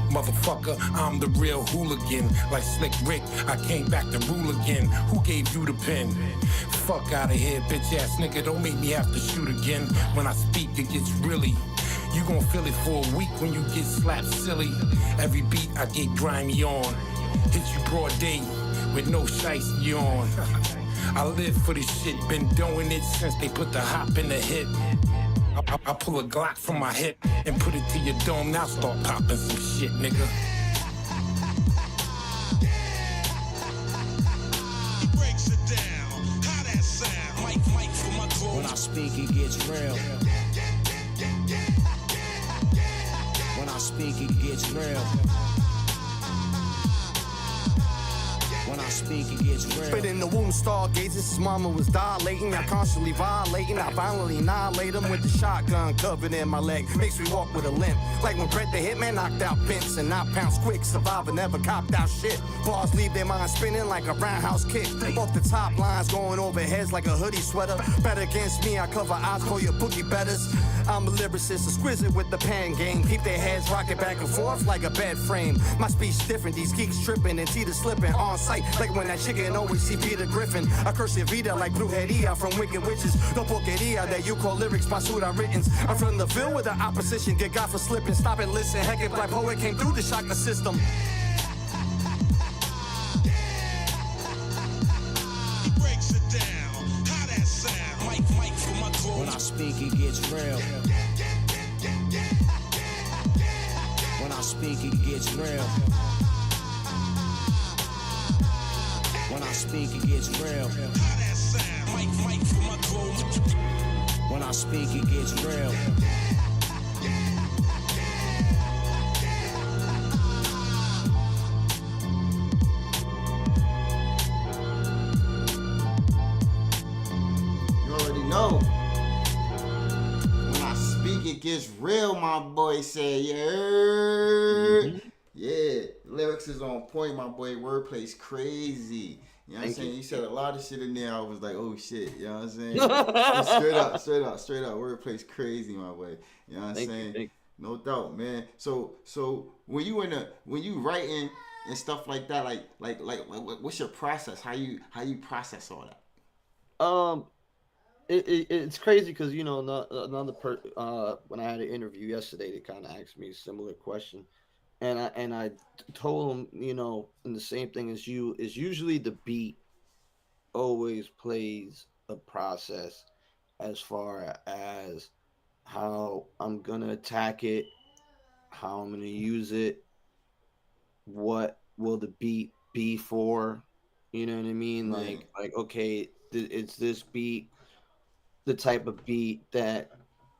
Motherfucker, I'm the real hooligan. Like Slick Rick, I came back to rule again. Who gave you the pen? Fuck out of here, bitch ass nigga. Don't make me have to shoot again. When I speak, it gets really. You gon' feel it for a week when you get slapped silly. Every beat I get grimy on. Hit you broad day with no shiesty on. I live for this shit, been doing it since they put the hop in the hip. I pull a Glock from my hip and put it to your dome. Now start popping some shit, nigga. Breaks it down. How that sound? Mike for my crew. When I speak, it gets real. When I speak, it gets real. When I speak, it gets real. But in the womb, stargazes, his mama was dilating. I constantly violating. I violently annihilate him with the shotgun covered in my leg. Makes me walk with a limp. Like when Brett the Hitman knocked out Vince and I pounce quick. Survivor never copped out shit. Bars leave their mind spinning like a roundhouse kick. Off the top lines going over heads like a hoodie sweater. Bet against me, I cover eyes, call your bookie betters. I'm a lyricist, exquisite with the pen game. Keep their heads rocking back and forth like a bed frame. My speech different, these geeks tripping and Tita slipping on sight. Like when that chicken always see Peter Griffin. I curse your vida like brujeria from Wicked Witches. No porqueria that you call lyrics, basura writtens. I'm from the Ville with the opposition, get got for slipping. Stop and listen, heck if Black Poet came through to shock the system. Breaks it down. How that sound? Mike for my crew. When I speak, it gets real. When I speak, it gets real. When I speak, it gets real. How that sound? Mike for my crew. When I speak, it gets real. You already know. When I speak, it gets real, my boy said. Yeah. Yeah. Lyrics is on point, my boy. Wordplay's crazy. You know what I'm Thank saying? you. You said a lot of shit in there. I was like, oh shit. You know what I'm saying? Just straight up. Wordplay's crazy, my way. You know what I'm saying? No doubt, man. So when you writing and stuff like that, like what's your process? How you process all that? It's crazy because when I had an interview yesterday, they kind of asked me a similar question, and I told them, and the same thing as you is usually the beat always plays a process as far as how I'm gonna attack it, how I'm gonna use it, what will the beat be for, you know what I mean? Yeah. Like okay, it's this beat the type of beat that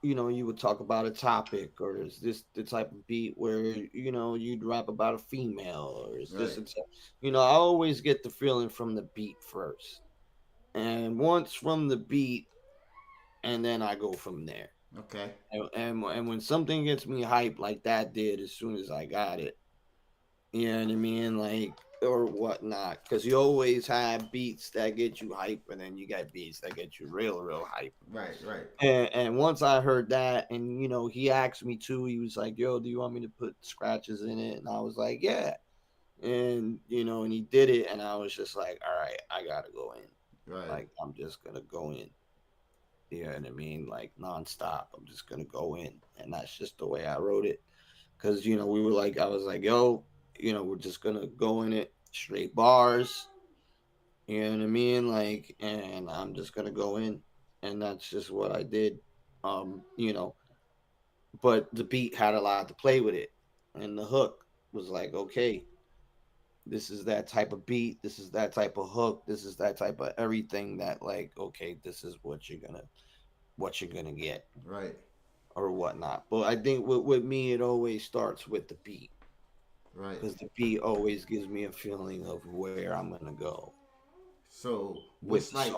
you would talk about a topic, or is this the type of beat where you'd rap about a female, or is this I always get the feeling from the beat first, and once from the beat, and then I go from there. Okay. And when something gets me hyped like that did, as soon as I got it, you know what I mean, like, or whatnot, because you always have beats that get you hype, and then you got beats that get you real hype. Right. And once I heard that, and he asked me too, he was like, "Yo, do you want me to put scratches in it?" And I was like, "Yeah." And and he did it, and I was just like, "All right, I gotta go in." Right. Like, I'm just gonna go in. You know what I mean? Like, nonstop. I'm just gonna go in, and that's just the way I wrote it. Because we were like, I was like, "Yo, we're just gonna go in it straight bars." You know what I mean? Like, and I'm just gonna go in, and that's just what I did. You know, but the beat had a lot to play with it, and the hook was like, okay, this is that type of beat, this is that type of hook, this is that type of everything that, like, okay, this is what you're gonna get, right, or whatnot. But I think with me, it always starts with the beat, right, because the beat always gives me a feeling of where I'm gonna go. So what's like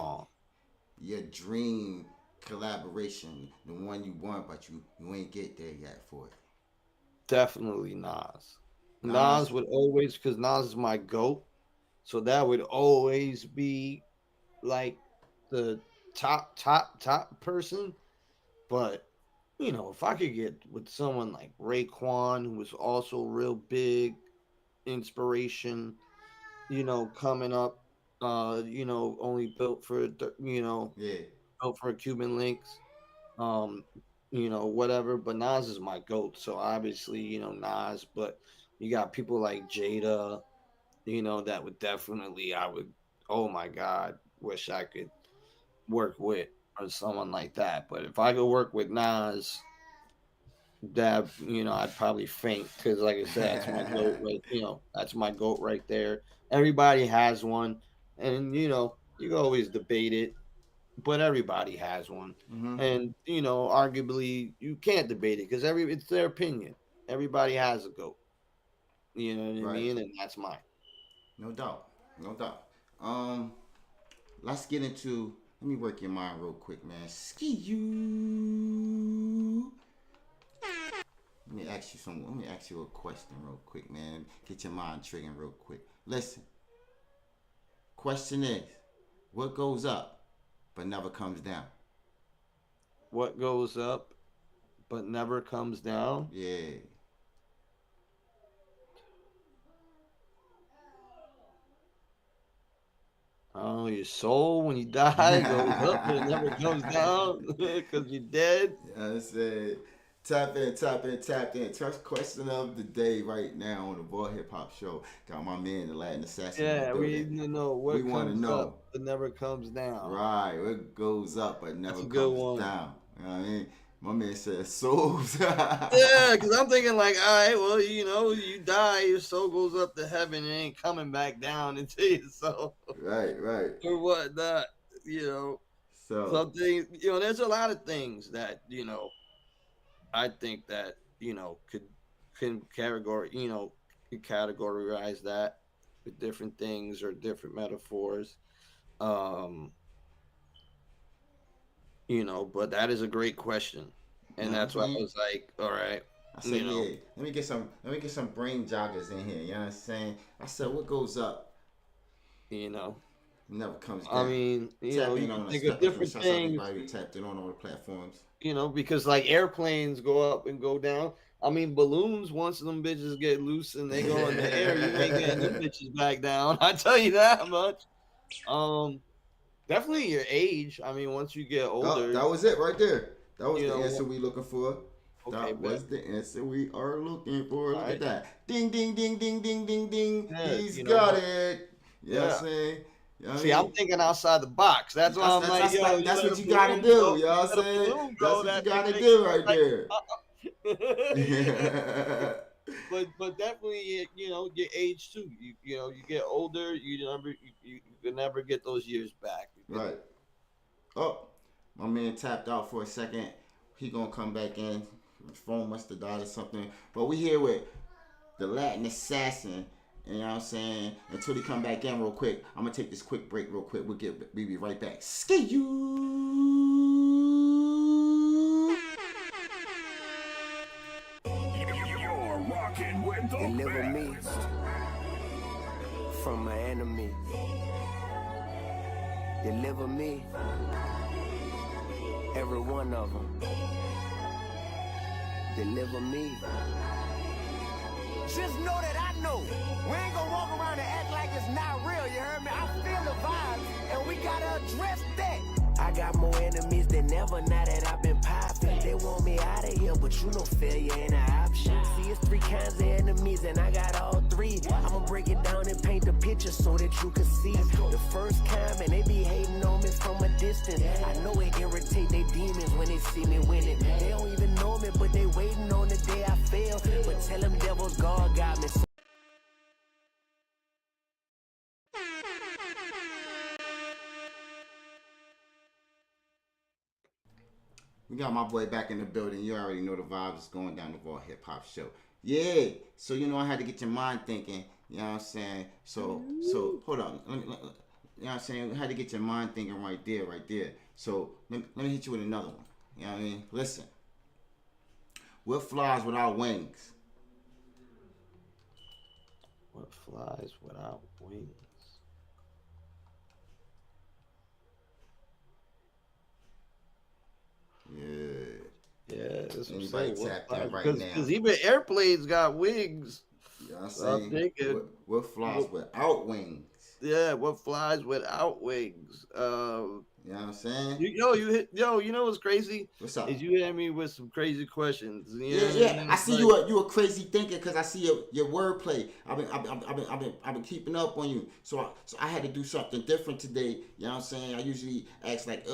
your dream collaboration, the one you want but you ain't get there yet for it? Definitely Nas. Nas would always, because Nas is my GOAT, so that would always be like the top person. But if I could get with someone like Raekwon, who was also real big inspiration, coming up, only built for built for Cuban links, whatever. But Nas is my GOAT, so obviously, Nas. But you got people like Jada, that would definitely, oh my God, wish I could work with, or someone like that. But if I could work with Nas, that I'd probably faint, because like I said, that's my GOAT, that's my GOAT right there. Everybody has one, and you can always debate it, but everybody has one. Mm-hmm. And arguably you can't debate it, because it's their opinion. Everybody has a GOAT, you know what I mean, and that's mine. No doubt. Let's get into, let me work your mind real quick, man. Ski you. Let me ask you a question real quick, man. Get your mind triggering real quick. Listen. Question is, what goes up but never comes down? What goes up but never comes down? Yeah. Oh, your soul when you die goes up but it never comes down because you're dead. I said, tap in. First question of the day right now on the Boy Hip Hop Show. Got my man, the Latin Assassin. Yeah, we need to know what we want to know up but never comes down. Right, what goes up but never comes down. You know what I mean? My man said souls. Yeah, because I'm thinking like, all right, well, you die, your soul goes up to heaven and ain't coming back down into your soul. Right. Or whatnot, So something, there's a lot of things that, I think that, can categorize that with different things or different metaphors. But that is a great question. And that's why I was like, all right. I said, yeah, let me get some brain joggers in here, you know what I'm saying? I said, what goes up? Never comes down. I mean, you know, you can think of different things. Everybody tapped in on all the platforms. You know, because like airplanes go up and go down. I mean, balloons, once them bitches get loose and they go in the air, you ain't getting them bitches back down. I tell you that much. Definitely your age. I mean, once you get older. That was it right there. That was the answer we looking for. Okay, that was the answer we are looking for. Look at that. Ding, ding, ding, ding, ding, ding, ding. Yeah, He's got it. You know what I'm saying? You know See, I'm thinking outside the box. That's why I'm like, yo, that's what you gotta do. You know what I'm saying? That's what you gotta do right there. But definitely, you know, your age too. You know, you get older, you can never get those years back. Right. Oh, my man tapped out for a second. He gonna come back in. His phone must have died or something. But we here with the Latin assassin. You know what I'm saying? Until he come back in real quick, I'm gonna take this quick break real quick. We'll be right back. Ski you. You're rocking with the Deliver me from my enemy. Deliver me, every one of them. Deliver me. Just know that I know. We ain't gonna walk around and act like it's not real, you heard me? I feel the vibe, and we gotta address that. I got more enemies than ever now that I've been popping. They want me out of here, but you know failure ain't an option. See, it's three kinds of enemies, and I got all three. I'ma break it down and paint the picture so that you can see. The first kind, man, they be hating on me from a distance. I know it irritate they demons when they see me winning. They don't even know me, but they waiting on the day I fail. But tell them devils God got me. We got my boy back in the building. You already know the vibes is going down the Raw Hip Hop Show. Yeah. So, you know, I had to get your mind thinking. You know what I'm saying? So hold on. You know what I'm saying? I had to get your mind thinking right there. So, let me hit you with another one. You know what I mean? Listen. What flies without wings? What flies without wings? Yeah, that's what I'm saying. Tap that right now. Because even airplanes got wings. You know what I'm saying? What flies without wings? Yeah, what flies without wings? You know what I'm saying? You know what's crazy? What's up? Is you hit me with some crazy questions. Yeah. I see you a crazy thinker because I see your wordplay. I've been keeping up on you. So I had to do something different today. You know what I'm saying? I usually ask like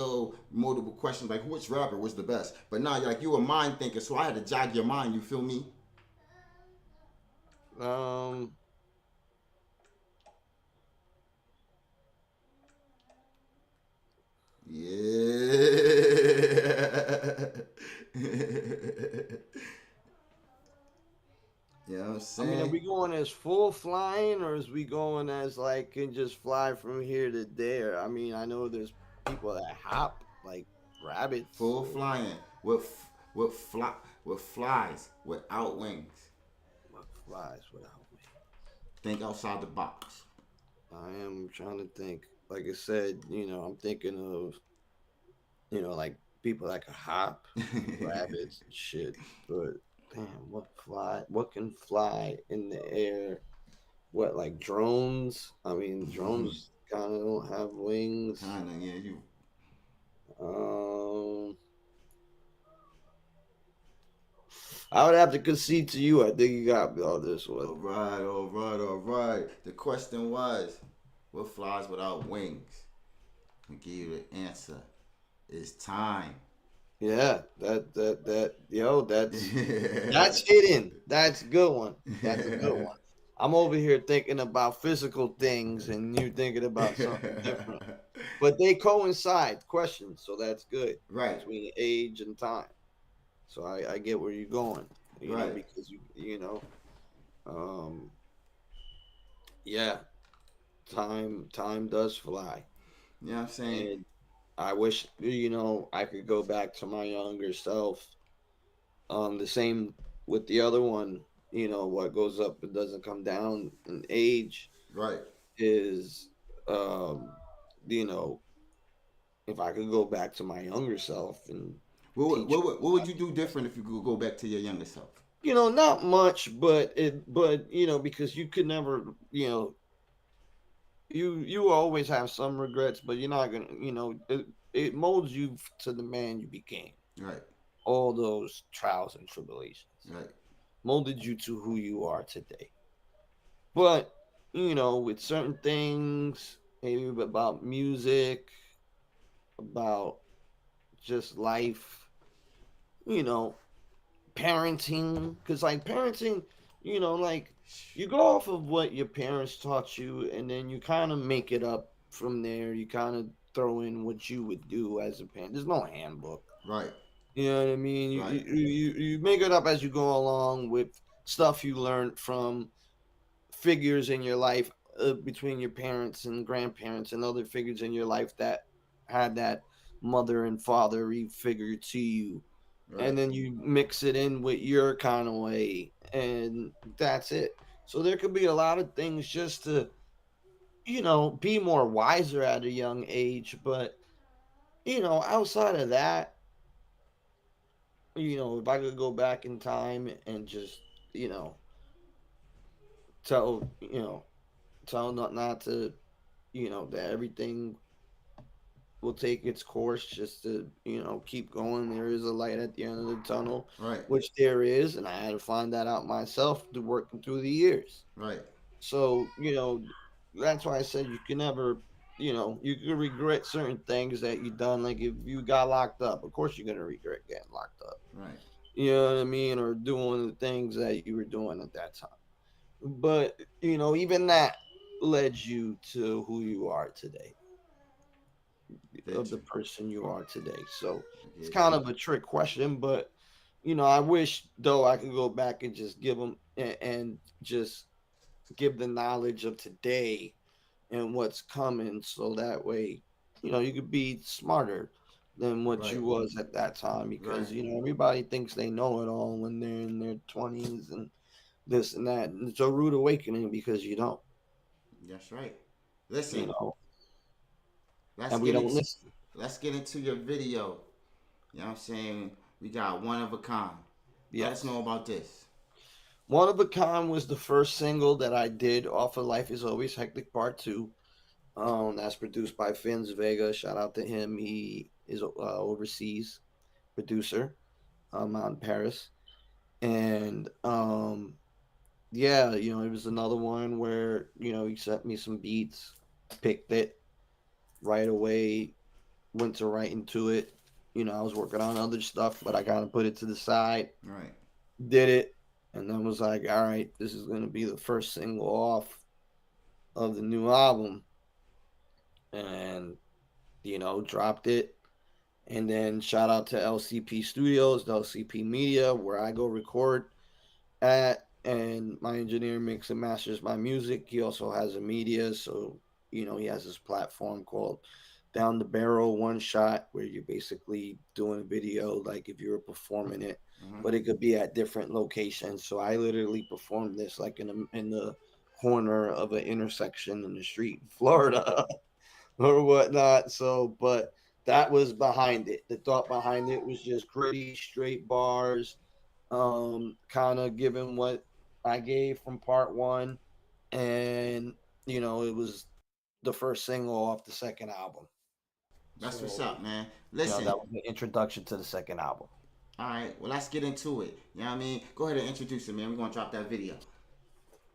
multiple questions like which rapper was the best. But now you're a mind thinker, so I had to jog your mind. You feel me? Yeah. You know what I'm saying? I mean, are we going as full flying or is we going as like can just fly from here to there? I mean, I know there's people that hop like rabbits. Full flying with flies without wings. What flies without wings? Think outside the box. I am trying to think. Like I said, I'm thinking of, like people that can hop, rabbits and shit. But damn, what can fly in the air? What, like drones? I mean, drones kind of don't have wings. Kind of, yeah. I would have to concede to you. I think you got me on this one. All right. The question was, what flies without wings? I'll give you the answer. It's time. Yeah, that's hidden. That's a good one. That's a good one. I'm over here thinking about physical things and you thinking about something different. But they coincide questions, so that's good. Right. Between age and time. So I get where you're going. Right. Because yeah. Time does fly. You know what I'm saying? And I wish, I could go back to my younger self. The same with the other one, what goes up and doesn't come down in age. Right. Is you know, if I could go back to my younger self and what would you do different if you could go back to your younger self? You know, not much, but you know, because you could never, you know, you always have some regrets, but you're not gonna, you know, it molds you to the man you became. Right. All those trials and tribulations. Right. Molded you to who you are today. But, you know, with certain things, maybe about music, about just life, you know, parenting, because like parenting, you know, like you go off of what your parents taught you, and then you kind of make it up from there. You kind of throw in what you would do as a parent. There's no handbook, right? You know what I mean? You, Right. you make it up as you go along with stuff you learned from figures in your life, between your parents and grandparents and other figures in your life that had that mother and father figure to you. Right. And then you mix it in with your kind of way, and that's it. So there could be a lot of things just to, you know, be more wiser at a young age. But, you know, outside of that, you know, if I could go back in time and just, you know, tell, you know, tell not to, you know, that everything will take its course, just to, you know, keep going. There is a light at the end of the tunnel, Right. which there is, and I had to find that out myself through working through the years. Right. So, you know, that's why I said you can never, you know, you can regret certain things that you done. Like if you got locked up, of course you're gonna regret getting locked up. Right. You know what I mean? Or doing the things that you were doing at that time. But, you know, even that led you to who you are today, of the person you are today. So it's kind of a trick question, but, you know, I wish though I could go back and just give them and just give the knowledge of today and what's coming, so that way, you know, you could be smarter than what Right. you was at that time, because Right. you know, everybody thinks they know it all when they're in their 20s and this and that, and it's a rude awakening because you don't. That's right. Listen, You know, let's and we get don't into listen. let's get into your video. You know what I'm saying? We got One of a Kind. Let us Yes. know about this. One of a Kind was the first single that I did off of Life is Always Hectic Part 2. That's produced by Vince Vega. Shout out to him. He is overseas producer out in Paris. And yeah, you know, it was another one where, you know, he sent me some beats, picked it right away, went to right into it. You know, I was working on other stuff, but I kind of put it to the side. Right. Did it, and then was like, all right, this is going to be the first single off of the new album. And, you know, dropped it. And then shout out to LCP Studios, the LCP Media, where I go record at, and my engineer mix and masters my music. He also has a media, so, you know, he has his platform called Down the Barrel One Shot, where you're basically doing a video like if you were performing it, but it could be at different locations. So I literally performed this like in the corner of an intersection in the street in Florida or whatnot. So, but that was behind it. The thought behind it was just gritty, straight bars, kind of giving what I gave from part one, and you know, it was the first single off the second album. That's So, what's up, man. you know, Listen. that was the introduction to the second album. All right. Well, let's get into it. You know what I mean? Go ahead and introduce it, man. We're gonna drop that video.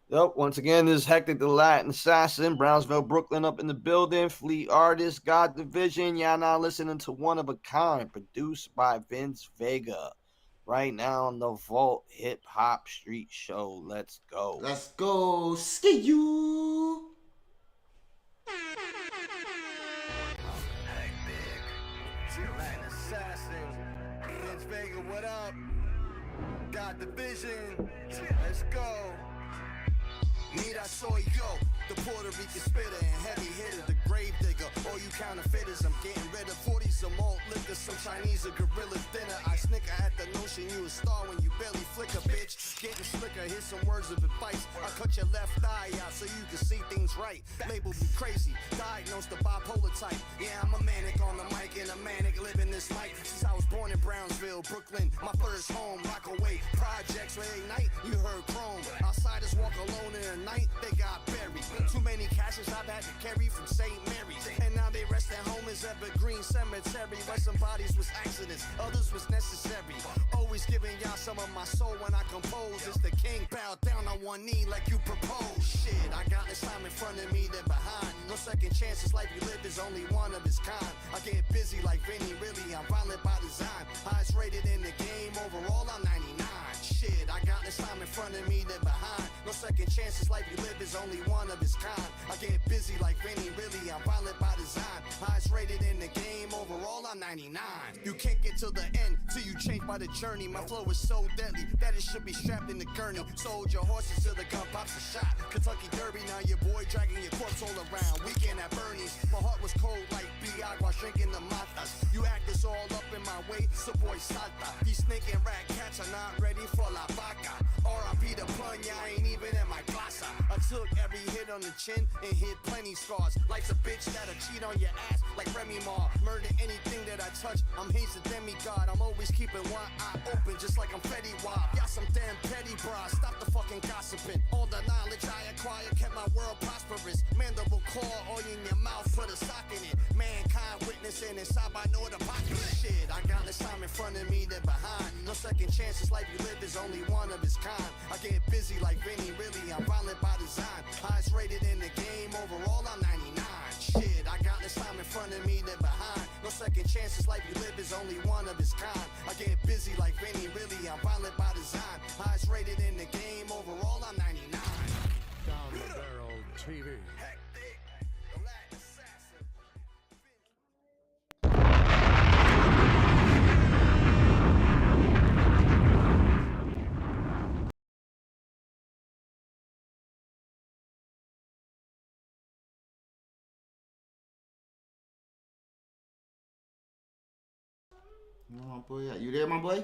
Yep. Once again, this is Hectic the Latin Assassin, Brownsville, Brooklyn, up in the building. Fleet Artist, God Division. Y'all now listening to One of a Kind, produced by Vince Vega. Right now on the Vault Hip Hop Street Show. Let's go. Let's go. Ski you. Latin Assassin, Vince Vega, what up? Got the vision, let's go. Mira soy yo, the Puerto Rican spitter and heavy hitter, the grave digger. All you counterfeiters, I'm getting rid of 40s of malt liquor, some Chinese or gorilla dinner. I snicker at the notion you a star when you barely flicker, bitch. Getting slicker, here's some words of advice. I cut your left eye out so you can see things right. Label me crazy, diagnosed the bipolar type. Yeah, I'm a manic on the mic and a manic living this life. Since I was born in Brownsville, Brooklyn, my first home. Rockaway projects where at night you heard chrome. Outsiders walk alone in the night, they got buried. Too many caches I've had to carry from St. Mary's, and now they rest at home as Evergreen Cemetery. Where some bodies was accidents, others was necessary. Always giving y'all some of my soul when I compose. It's the king, bow down on one knee like you propose. Shit, I got this time in front of me, then behind. No second chances, life you live is only one of its kind. I get busy like Vinny, really, I'm violent by design. Highest rated in the game, overall I'm 99. Shit, I got this time in front of me, then behind. No second chances, life you live is only one of its kind. I get busy like Vinny, really, I'm violent by design. Highest rated in the game, overall I'm 99. You can't get to the end till you change by the journey. My flow is so deadly that it should be strapped in the gurney. Sold your horses till the gun pops a shot. Kentucky Derby, now your boy dragging your corpse all around. Weekend at Bernie's, my heart was cold like Biagua drinking the matas. You act this all up in my way, so boy salta. These snake and rat cats are not ready for la vaca. R.I.P. the punya, I ain't even in my plaza. I took every hit on the chin and hit plenty scars. Life's a bitch that'll cheat on your ass like Remy Ma. Murder anything that I touch, I'm Hayes the demigod. I'm always keeping one eye open just like I'm Fetty Wap. Y'all some damn petty bras, stop the fucking gossiping. All the knowledge I acquired kept my world prosperous. Mandible claw all in your mouth, put a sock in it. Mankind witnessing inside by know the pocket. Shit, I got this time in front of me, then behind. No second chances, life you live is only one of its kind. I get busy like Vinny, really, I'm violent by design. Highest rated in the game, overall I'm 99. Shit, I got this time in front of me, then behind. No second chances, life you live is only one of its kind. I get busy like Vinny, really, I'm violent by design. Highest rated in the game, overall I'm 99. Down the Barrel TV. My boy, you there, my boy?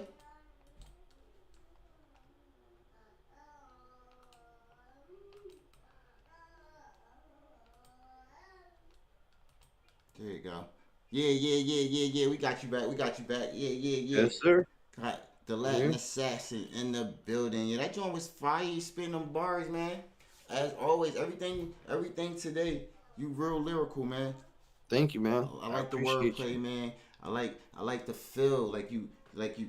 There you go. Yeah. We got you back. Yeah. Yes, sir. Got the Latin assassin in the building. Yeah, that joint was fire. You spitting them bars, man. As always, everything today, you real lyrical, man. Thank you, man. I like the wordplay, man. I like the feel, like you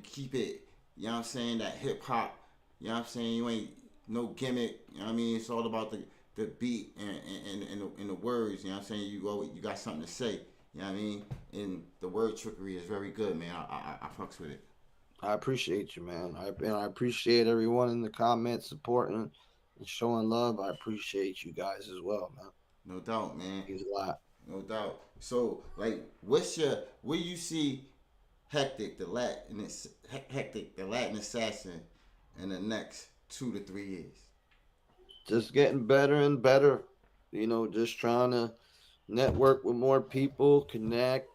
keep it, you know what I'm saying, that hip hop, you know what I'm saying, you ain't no gimmick, you know what I mean, it's all about the beat and the words, you know what I'm saying, you got something to say, you know what I mean, and the word trickery is very good, man. I fucks with it. I appreciate you, man. I appreciate everyone in the comments supporting and showing love. I appreciate you guys as well, man. No doubt, man. Means a lot. No doubt. So, like, where you see Hectic the Latin assassin in the next 2 to 3 years? Just getting better and better. You know, just trying to network with more people, connect.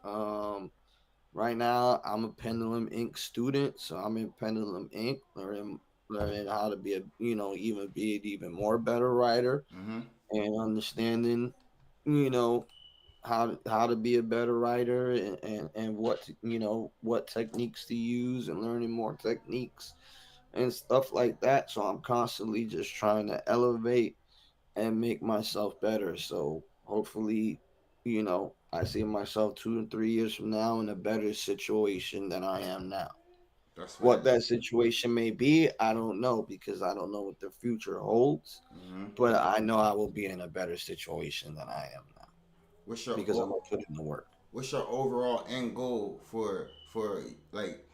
Right now, I'm a Pendulum Inc. student, so I'm in Pendulum Inc. learning how to be even more better writer, and understanding, how to be a better writer and what techniques to use, and learning more techniques and stuff like that. So I'm constantly just trying to elevate and make myself better. So hopefully, I see myself 2 and 3 years from now in a better situation than I am now. That's what that situation may be, I don't know, because I don't know what the future holds. But I know I will be in a better situation than I am now. Because I'm gonna put in the work. What's your overall end goal for like,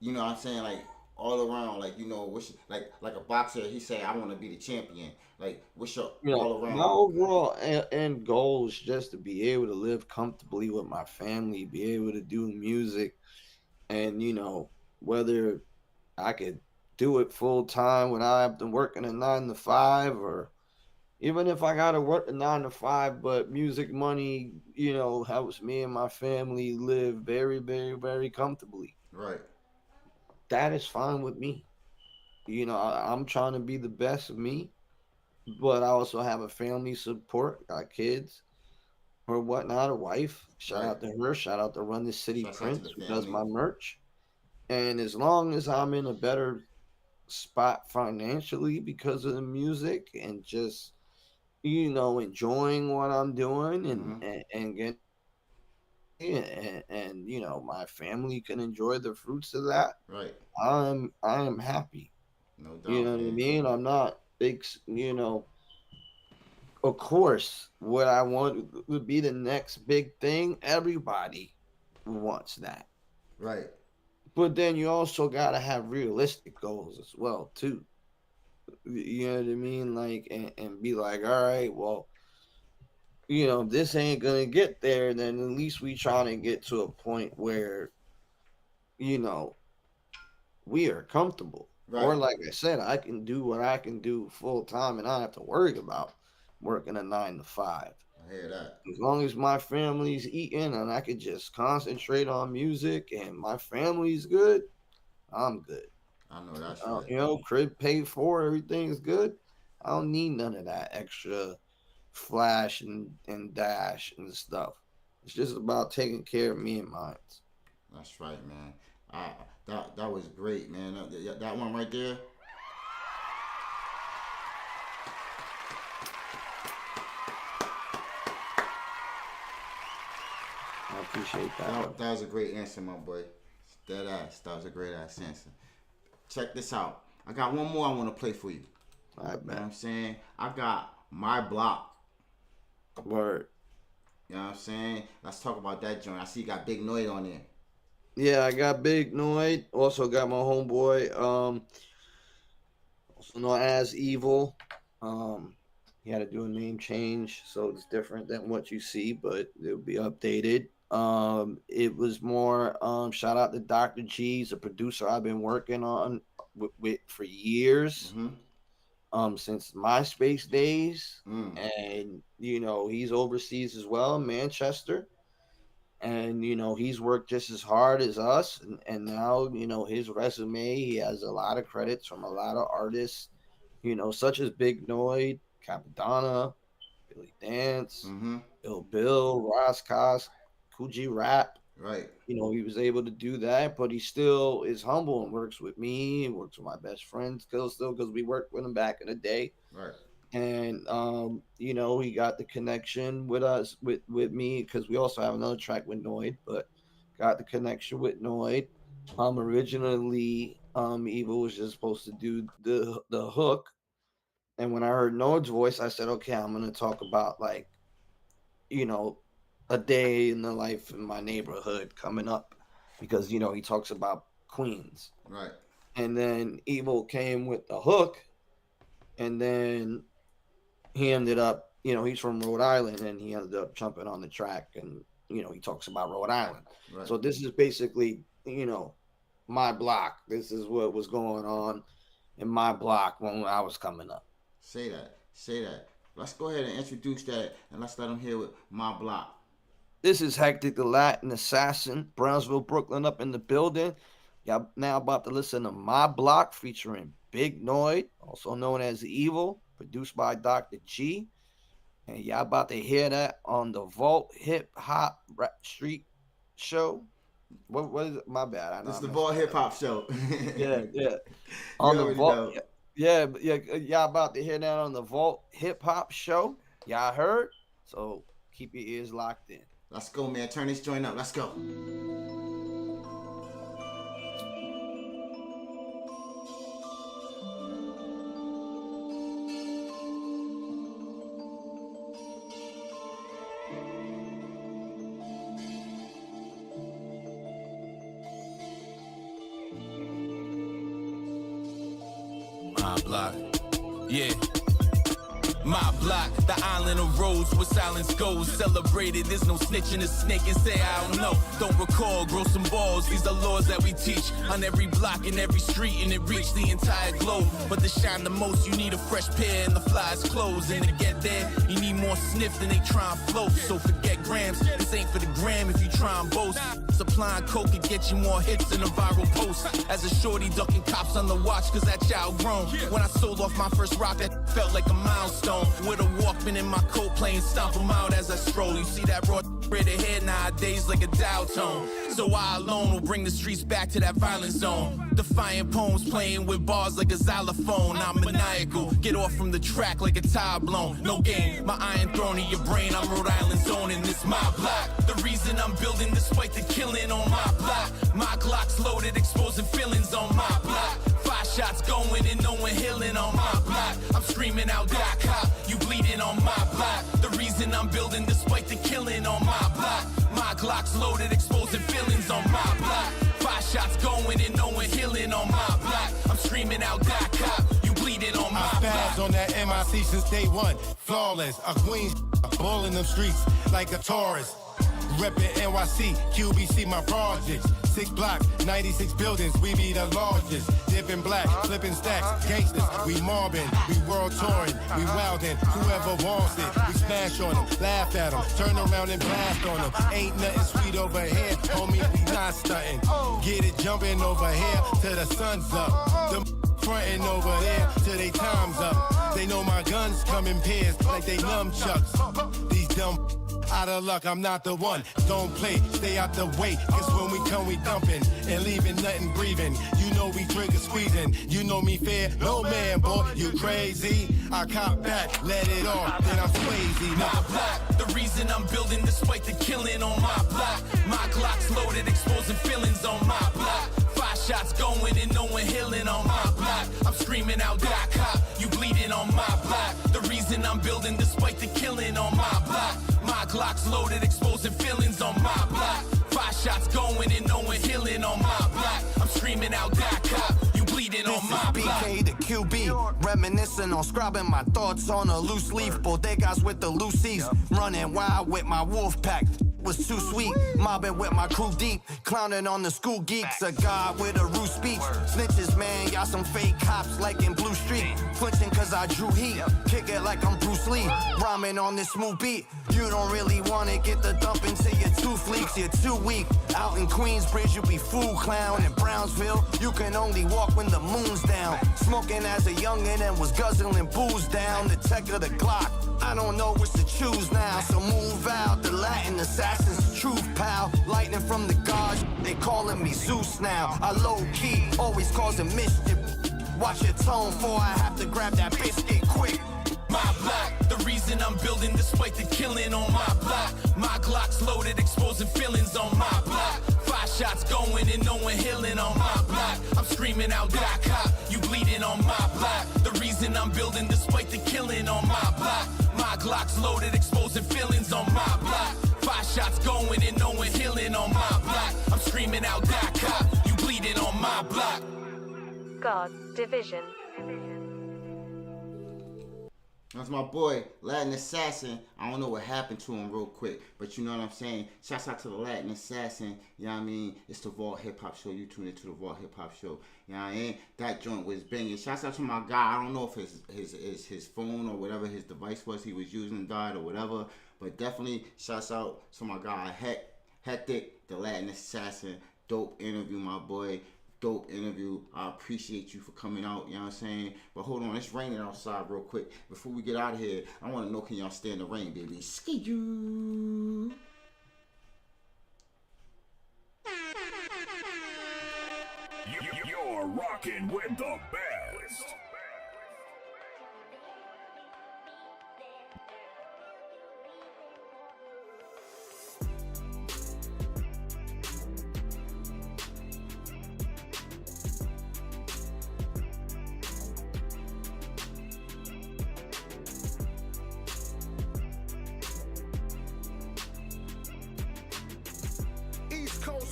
you know what I'm saying, like all around, like, what's like a boxer, he say I want to be the champion. Like, what's your all around? My overall end goal is just to be able to live comfortably with my family, be able to do music, and whether I could do it full time when I have been working a 9 to 5, or Even if I gotta work a 9 to 5, but music money, helps me and my family live very, very, very comfortably. Right. That is fine with me. I'm trying to be the best of me, but I also have a family support, got kids or whatnot, a wife. Shout out to her. Shout out to Run This City Shouts out to Prince, the who does family. my merch. And as long as I'm in a better spot financially because of the music and just enjoying what I'm doing and getting my family can enjoy the fruits of that. Right. I am happy. No You doubt, know what I man. mean? I'm not big, of course, what I want would be the next big thing. Everybody wants that. Right. But then you also got to have realistic goals as well, too. You know what I mean? Like, and be like, all right, well, this ain't gonna get there, then at least we trying to get to a point where, you know, we are comfortable. Right. Or like I said, I can do what I can do full time and I don't have to worry about working a 9 to 5. I hear that. As long as my family's eating and I could just concentrate on music and my family's good, I'm good. I know that's right. Crib paid for, everything's good. I don't need none of that extra flash and dash and stuff. It's just about taking care of me and mine. That's right, man. That was great, man. That one right there. I appreciate that. That was a great answer, my boy. Dead ass. That was a great ass answer. Check this out. I got one more I want to play for you. All right, man. You know what I'm saying? I got My Block. Word. You know what I'm saying? Let's talk about that joint. I see you got Big Noid on there. Yeah, I got Big Noid. Also got my homeboy, also known as Evil. He had to do a name change, so it's different than what you see, but it'll be updated. It was more shout out to Dr. G. He's a producer I've been working on with for years. Since MySpace days. And he's overseas as well, Manchester. And he's worked just as hard as us, and now his resume, he has a lot of credits from a lot of artists, such as Big Noid, Capadonna, Billy Dance, Bill, Ross Cos, Coogee Rap. Right. He was able to do that, but he still is humble and works with me and works with my best friends still because we worked with him back in the day. Right. And he got the connection with us with me because we also have another track with Noid, but got the connection with Noid. Originally, Evil was just supposed to do the hook, and when I heard Noid's voice, I said, okay, I'm gonna talk about like, a day in the life in my neighborhood coming up, because he talks about Queens. Right. And then Evil came with the hook, and then he ended up, he's from Rhode Island, and he ended up jumping on the track, and he talks about Rhode Island. Right. So this is basically, my block. This is what was going on in my block when I was coming up. Say that. Let's go ahead and introduce that, and let's let them hear with My Block. This is Hectic the Latin Assassin, Brownsville, Brooklyn, up in the building. Y'all now about to listen to My Block featuring Big Noid, also known as Evil, produced by Dr. G. And y'all about to hear that on the Vault Hip Hop Street Show. What is it? My bad. This is the Vault Hip Hop Show. Yeah. On the Vault. Yeah, y'all about to hear that on the Vault Hip Hop Show. Y'all heard? So keep your ears locked in. Let's go, man. Turn this joint up. Let's go. My block. Yeah. My block, the island of roads where silence goes. Celebrated, there's no snitching a snake and say I don't know. Don't recall, grow some balls, these are laws that we teach. On every block, in every street, and it reach the entire globe. But to shine the most, you need a fresh pair and the fly's clothes. And to get there, you need more sniff than they try and float. So forget grams, this ain't for the gram if you try and boast. Supplying coke could get you more hits than a viral post. As a shorty ducking cops on the watch, cause that child grown. When I sold off my first rock, that felt like a milestone. With a Walkman in my coat playing, stomp them out as I stroll. You see that raw spread ahead nowadays like a dial tone. So I alone will bring the streets back to that violent zone. Defiant poems playing with bars like a xylophone. I'm maniacal, get off from the track like a tire blown. No game, my iron thrown in your brain. I'm Rhode Island zone and this my block. The reason I'm building despite the killing on my block. My Glock's loaded, exposing feelings on my block. 5 shots going and no one healing on my block. I'm screaming out, die cop, you bleeding on my block. The reason I'm building despite the killing on my block. My Glock's loaded, exposing feelings on my block. 5 shots going and no one healing on my block. I'm screaming out, die cop, you bleeding on my block. I on that MIC since day one. Flawless, a queen, ball in them streets like a Taurus. Reppin' NYC, QBC, my projects. 6 blocks, 96 buildings, we be the largest. Dipping black, flipping stacks, gangsters, we mobbing, we world touring, we wildin', whoever wants it. We smash on them, laugh at them, turn around and blast on them. Ain't nothing sweet over here, homie, we not stuntin'. Get it jumping over here till the sun's up. Them frontin' over there till they time's up. They know my guns come in pairs like they nunchucks. These dumb out of luck, I'm not the one. Don't play, stay out the way. Cause when we come, we dumping and leaving nothing breathing. You know we trigger squeezing. You know me fair, no man, boy, you crazy. I cop back, let it off, then I'm swayzy. My block, the reason I'm building despite the killing on my block. My Glock's loaded, exposing feelings on my block. 5 shots going and no one healing on my block. I'm screaming out, die cop, you bleeding on my block. The reason I'm building despite the killing on my block. My Glock's loaded, exposing feelings on my block. 5 shots going and no one healing on my block. I'm screaming out, die cop, you bleeding on my block. BK to QB, reminiscing on scribing my thoughts on a loose leaf. Bodegas with the loosies, running wild with my wolf pack. Was too sweet, mobbing with my crew deep, clowning on the school geeks, a god with a rude speech. Snitches, man, y'all some fake cops like in Blue Street. Flinching cause I drew heat, kick it like I'm Bruce Lee, rhyming on this smooth beat. You don't really wanna get the dump into your 2 fleeks, you're too weak. Out in Queensbridge, you be fool clown. In Brownsville, you can only walk when the moon's down. Smoking as a youngin' and was guzzling booze down. The tech of the Glock, I don't know which to choose now. So move out, the Latin assassin's truth, pal. Lightning from the gods, they calling me Zeus now. I low-key, always causing mischief. Watch your tone, for I have to grab that biscuit quick. My block, the reason I'm building despite the killing on my block. My Glock's loaded, exposing feelings on my block. 5 shots going and no one healing on my block. I'm screaming out, die cop, you bleeding on my block. The reason I'm building despite the killing on my block. My Glock's loaded, exposing feelings on my block. 5 shots going and no one healing on my block. I'm screaming out, die cop, you bleeding on my block. God, Division. That's my boy, Latin Assassin. I don't know what happened to him real quick, but you know what I'm saying? Shouts out to the Latin Assassin. You know what I mean? It's the Vault Hip Hop Show. You tune into the Vault Hip Hop Show. You know what I mean? That joint was banging. Shouts out to my guy. I don't know if his phone or whatever his device was he was using died or whatever, but definitely shouts out to my guy, Hectic, the Latin Assassin. Dope interview, my boy. Dope interview. I appreciate you for coming out, you know what I'm saying? But hold on, it's raining outside real quick. Before we get out of here, I want to know, can y'all stand the rain, baby? Ski you. You're rocking with the best.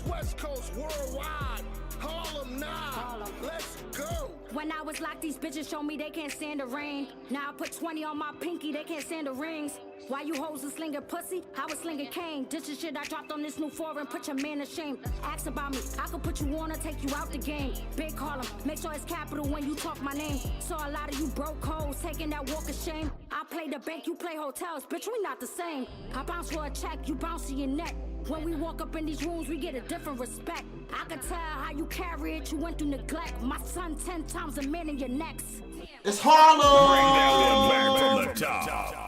West Coast, worldwide. Harlem now. Let's go. When I was locked, these bitches showed me they can't stand the rain. Now I put 20 on my pinky, they can't stand the rings. Why you hoes are slinging pussy? I was slinging cane. This is shit I dropped on this new foreign. Put your man to shame. Ask about me. I could put you on or take you out the game. Big Harlem. Make sure it's capital when you talk my name. Saw a lot of you broke hoes taking that walk of shame. I play the bank, you play hotels. Bitch, we not the same. I bounce for a check, you bounce to your neck. When we walk up in these rooms, we get a different respect. I can tell how you carry it. You went through neglect. My son 10 times a man in your necks. It's Harlem! Bring that one back from the top.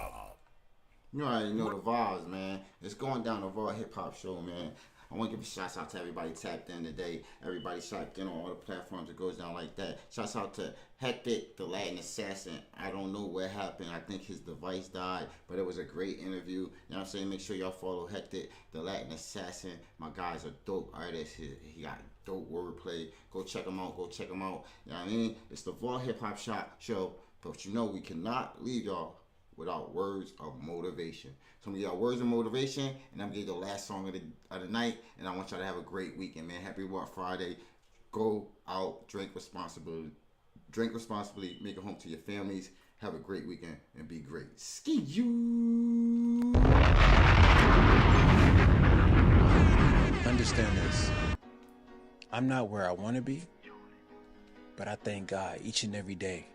You already know the vibes, man. It's going down the Raw Hip Hop Show, man. I want to give a shout out to everybody tapped in today. Everybody tapped in on all the platforms. It goes down like that. Shouts out to Hectic, the Latin Assassin. I don't know what happened. I think his device died, but it was a great interview. You know what I'm saying? Make sure y'all follow Hectic, the Latin Assassin. My guy's a dope artist. He got dope wordplay. Go check him out. Go check him out. You know what I mean? It's the Raw Hip Hop Show. But you know we cannot leave y'all without words of motivation. So I'm gonna give y'all words of motivation, and I'm gonna give you the last song of the night, and I want y'all to have a great weekend, man. Happy Work Friday. Go out, drink responsibly, make it home to your families. Have a great weekend and be great. Ski you. Understand this. I'm not where I want to be, but I thank God each and every day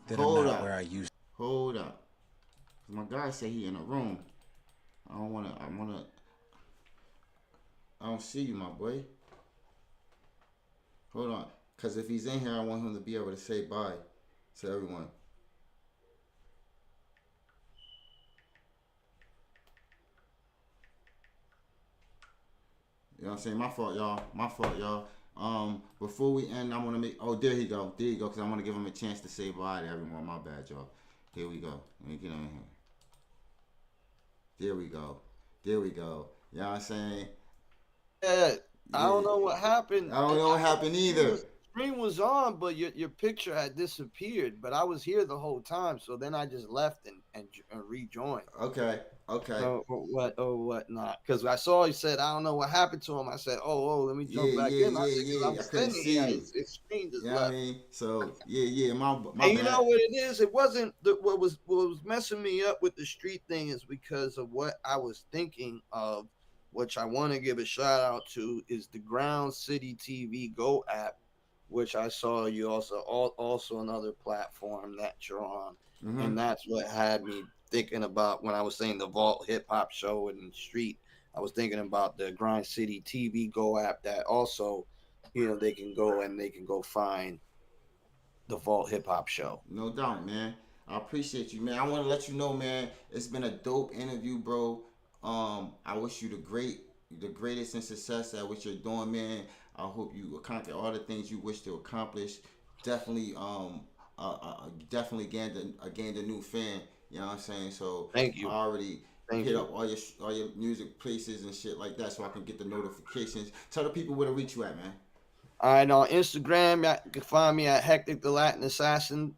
that I'm not where I used to. Hold up. My guy said he in a room. I don't see you, my boy. Hold on. Because if he's in here, I want him to be able to say bye to everyone. You know what I'm saying? My fault, y'all. Before we end, I want to make... Oh, there you go. Because I want to give him a chance to say bye to everyone. My bad, y'all. Here we go. Let me get in here. There we go. You know what I'm saying? Yeah, I don't know what happened. I don't know what happened either. The screen was on, but your picture had disappeared. But I was here the whole time, so then I just left and rejoined. Okay. What not? Because I saw he said, I don't know what happened to him. I said, let me jump back in. I couldn't see you. His screen just left. I mean? So, my and bad. you know what it is? It wasn't what was messing me up with the street thing is because of what I was thinking of, which I want to give a shout out to, is the Ground City TV Go app, which I saw you also another platform that you're on. Mm-hmm. And that's what had me thinking about when I was saying the Vault Hip Hop Show in the street. I was thinking about the Grind City TV Go app that also, they can go find the Vault Hip Hop Show. No doubt, man. I appreciate you, man. I want to let you know, man, it's been a dope interview, bro. I wish you the greatest in success at what you're doing, man. I hope you accomplish all the things you wish to accomplish. Definitely gained a new fan. You know what I'm saying? So thank you. I already hit up all your music places and shit like that, so I can get the notifications. Tell the people where to reach you at, man. All right, on Instagram, you can find me at Hectic the Latin Assassin,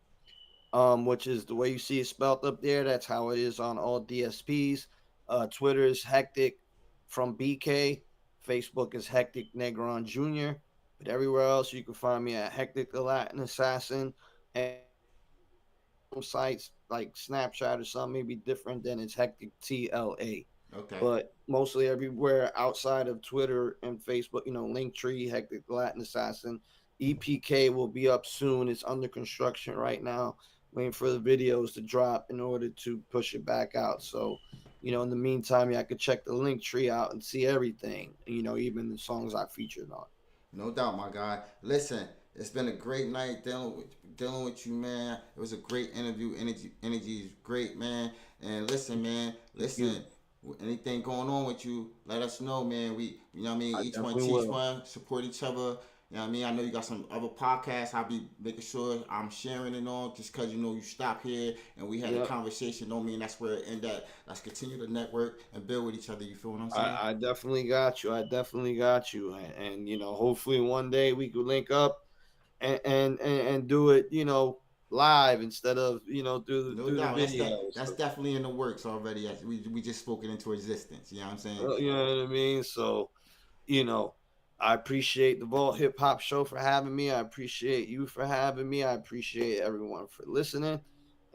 which is the way you see it spelled up there. That's how it is on all DSPs. Twitter is Hectic from BK. Facebook is Hectic Negron Jr. But everywhere else, you can find me at Hectic the Latin Assassin. And sites like Snapchat or something may be different than it's Hectic TLA. Okay. But mostly everywhere outside of Twitter and Facebook, Linktree, Hectic the Latin Assassin. EPK will be up soon. It's under construction right now, waiting for the videos to drop in order to push it back out. So, in the meantime, I could check the Linktree out and see everything, even the songs I featured on. No doubt, my guy. Listen, it's been a great night dealing with you, man. It was a great interview. Energy is great, man. And listen, man. Anything going on with you, let us know, man. We, each one teach one, support each other. You know what I mean? I know you got some other podcasts. I'll be making sure I'm sharing it on just because, you stop here and we had a conversation. Don't mean that's where it end at. Let's continue to network and build with each other. You feel what I'm saying? I definitely got you. And hopefully one day we could link up and do it, live instead of, through the video. That's definitely in the works already. We just spoke it into existence. You know what I'm saying? You know what I mean? So, I appreciate the Vault Hip Hop Show for having me. I appreciate you for having me. I appreciate everyone for listening.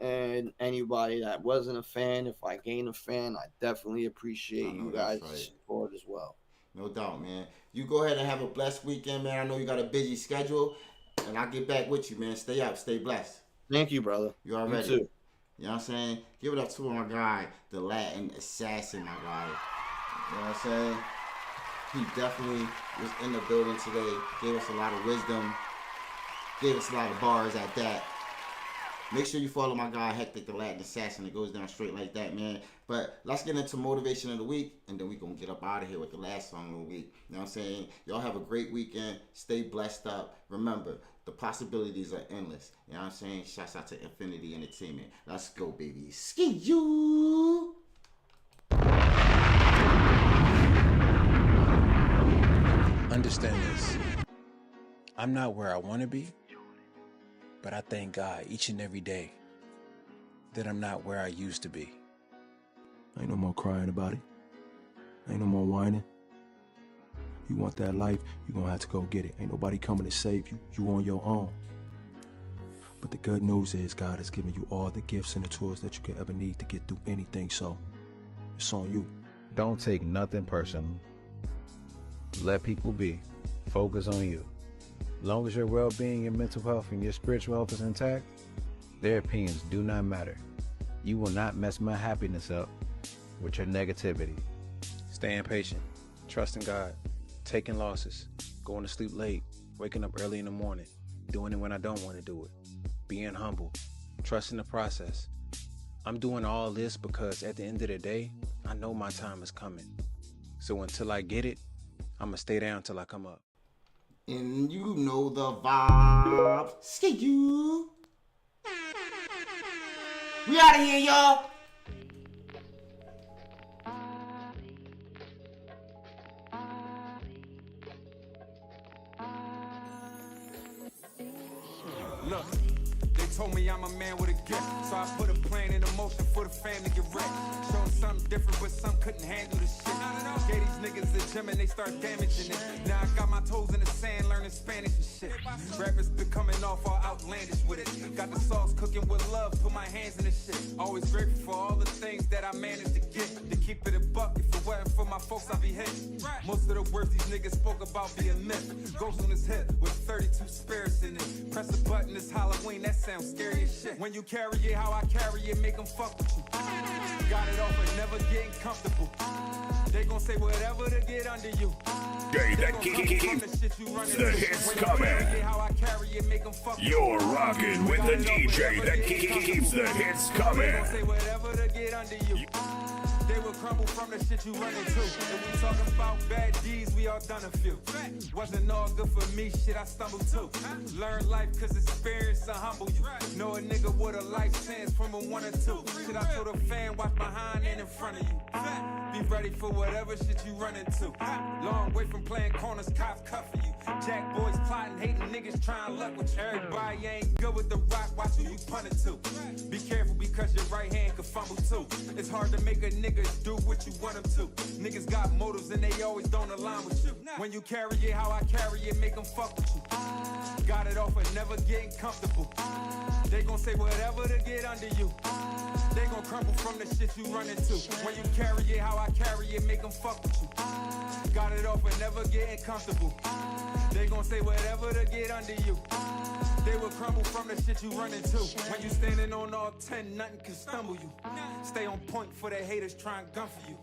And anybody that wasn't a fan, if I gain a fan, I definitely appreciate you guys' support as well. No doubt, man. You go ahead and have a blessed weekend, man. I know you got a busy schedule, and I'll get back with you, man. Stay out. Stay blessed. Thank you, brother. You already. You too. You know what I'm saying? Give it up to my guy, the Latin assassin, my guy. You know what I'm saying? He definitely was in the building today. Gave us a lot of wisdom. Gave us a lot of bars at that. Make sure you follow my guy, Hectic, the Latin assassin. It goes down straight like that, man. But let's get into motivation of the week, and then we're going to get up out of here with the last song of the week. You know what I'm saying? Y'all have a great weekend. Stay blessed up. Remember, the possibilities are endless. You know what I'm saying? Shouts out to Infinity Entertainment. Let's go, baby. Ski you. Understand this. I'm not where I want to be, but I thank God each and every day that I'm not where I used to be. Ain't no more crying about it. Ain't no more whining. You want that life, you're gonna have to go get it. Ain't nobody coming to save you. You on your own. But the good news is God has given you all the gifts and the tools that you could ever need to get through anything, so it's on you. Don't take nothing personal. Let people be. Focus on you. As long as your well-being, your mental health, and your spiritual health is intact, their opinions do not matter. You will not mess my happiness up with your negativity. Staying patient, trusting God, taking losses, going to sleep late, waking up early in the morning, doing it when I don't want to do it, being humble, trusting the process. I'm doing all this because at the end of the day, I know my time is coming. So until I get it, I'm going to stay down till I come up. And you know the vibe. Ski you. We out of here, y'all. Look, they told me I'm a man with a gift, so I put a plan in motion for the fam to get wrecked. Show them something different, but some couldn't handle the shit. Gave these niggas the gym and they start damaging it. Now I got my toes in the sand, learning Spanish and shit. Rappers been coming off all outlandish with it. Got the sauce cooking with love, put my hands in the shit. Always grateful for all the things that I managed to get. To keep it a buck, if it wasn't for my folks, I'd be hit. Most of the words these niggas spoke about being myth. Ghost on his hip with 32 spirits in it. Press a button, it's Halloween, that sounds scary as shit. When you carry it how I carry it, make them fuck with you. Got it off and never getting comfortable. They gon' say whatever to get under you. Day that keeps the hits coming. You're rocking with the DJ that keeps the hits coming. They gon' say whatever to get under you. They will crumble from the shit you run into. If we talking about bad deeds, we all done a few. Wasn't all good for me, shit I stumbled too. Learn life cause experience will humble you. Know a nigga with a life sentence from a 1 or 2. Shit I told a fan, watch behind and in front of you. Be ready for whatever shit you run into. Long way from playing corners, cops cuffing you. Jack boys plotting, hating niggas trying luck with you. Everybody ain't good with the rock, watch who you punt it to. Be careful because your right hand could fumble too. It's hard to make a nigga do what you want them to. Niggas got motives and they always don't align with you. When you carry it how I carry it, make them fuck with you. Got it off and never getting comfortable. They gon' say whatever to get under you. They gon' crumble from the shit you run into. When you carry it how I carry it, make them fuck with you. Got it off and never getting comfortable. They gon' say whatever to get under you. They will crumble from the shit you run into. When you standing on all 10, nothing can stumble you. Stay on point for the haters trying gun for you.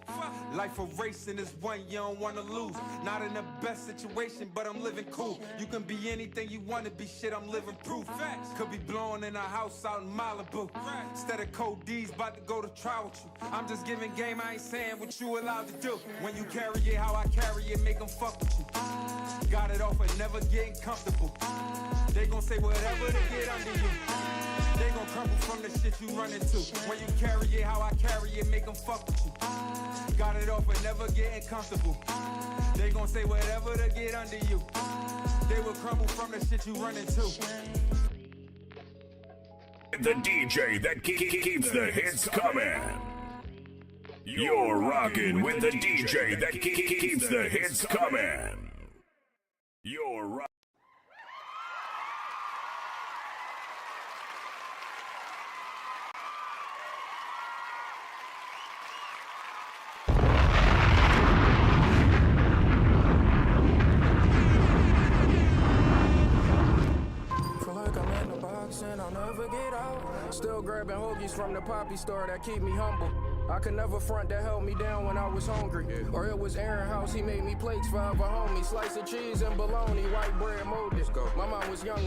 Life a race and it's one you don't wanna lose. Not in the best situation, but I'm living cool. You can be anything you wanna be, shit, I'm living proof. Could be blowing in a house out in Malibu. Instead of Code D's, about to go to trial with you. I'm just giving game, I ain't saying what you allowed to do. When you carry it how I carry it, make them fuck with you. Got it off and never getting comfortable. They gon' say whatever to get under you. They gon' crumble from the shit you run into. When you carry it how I carry it, make them fuck with you. Got it off and never getting comfortable. They gon' say whatever to get under you. They will crumble from the shit you run into. The DJ that keeps the hits coming. You're rocking with the DJ that keeps the hits coming. You're right. Feel like I'm in the box and I'll never get out. Still grabbing hoagies from the poppy store that keep me humble. I could never front that held me down when I was hungry. Or it was Aaron House, he made me plates for other homies. Slice of cheese and bologna, white bread molded. My mom was young when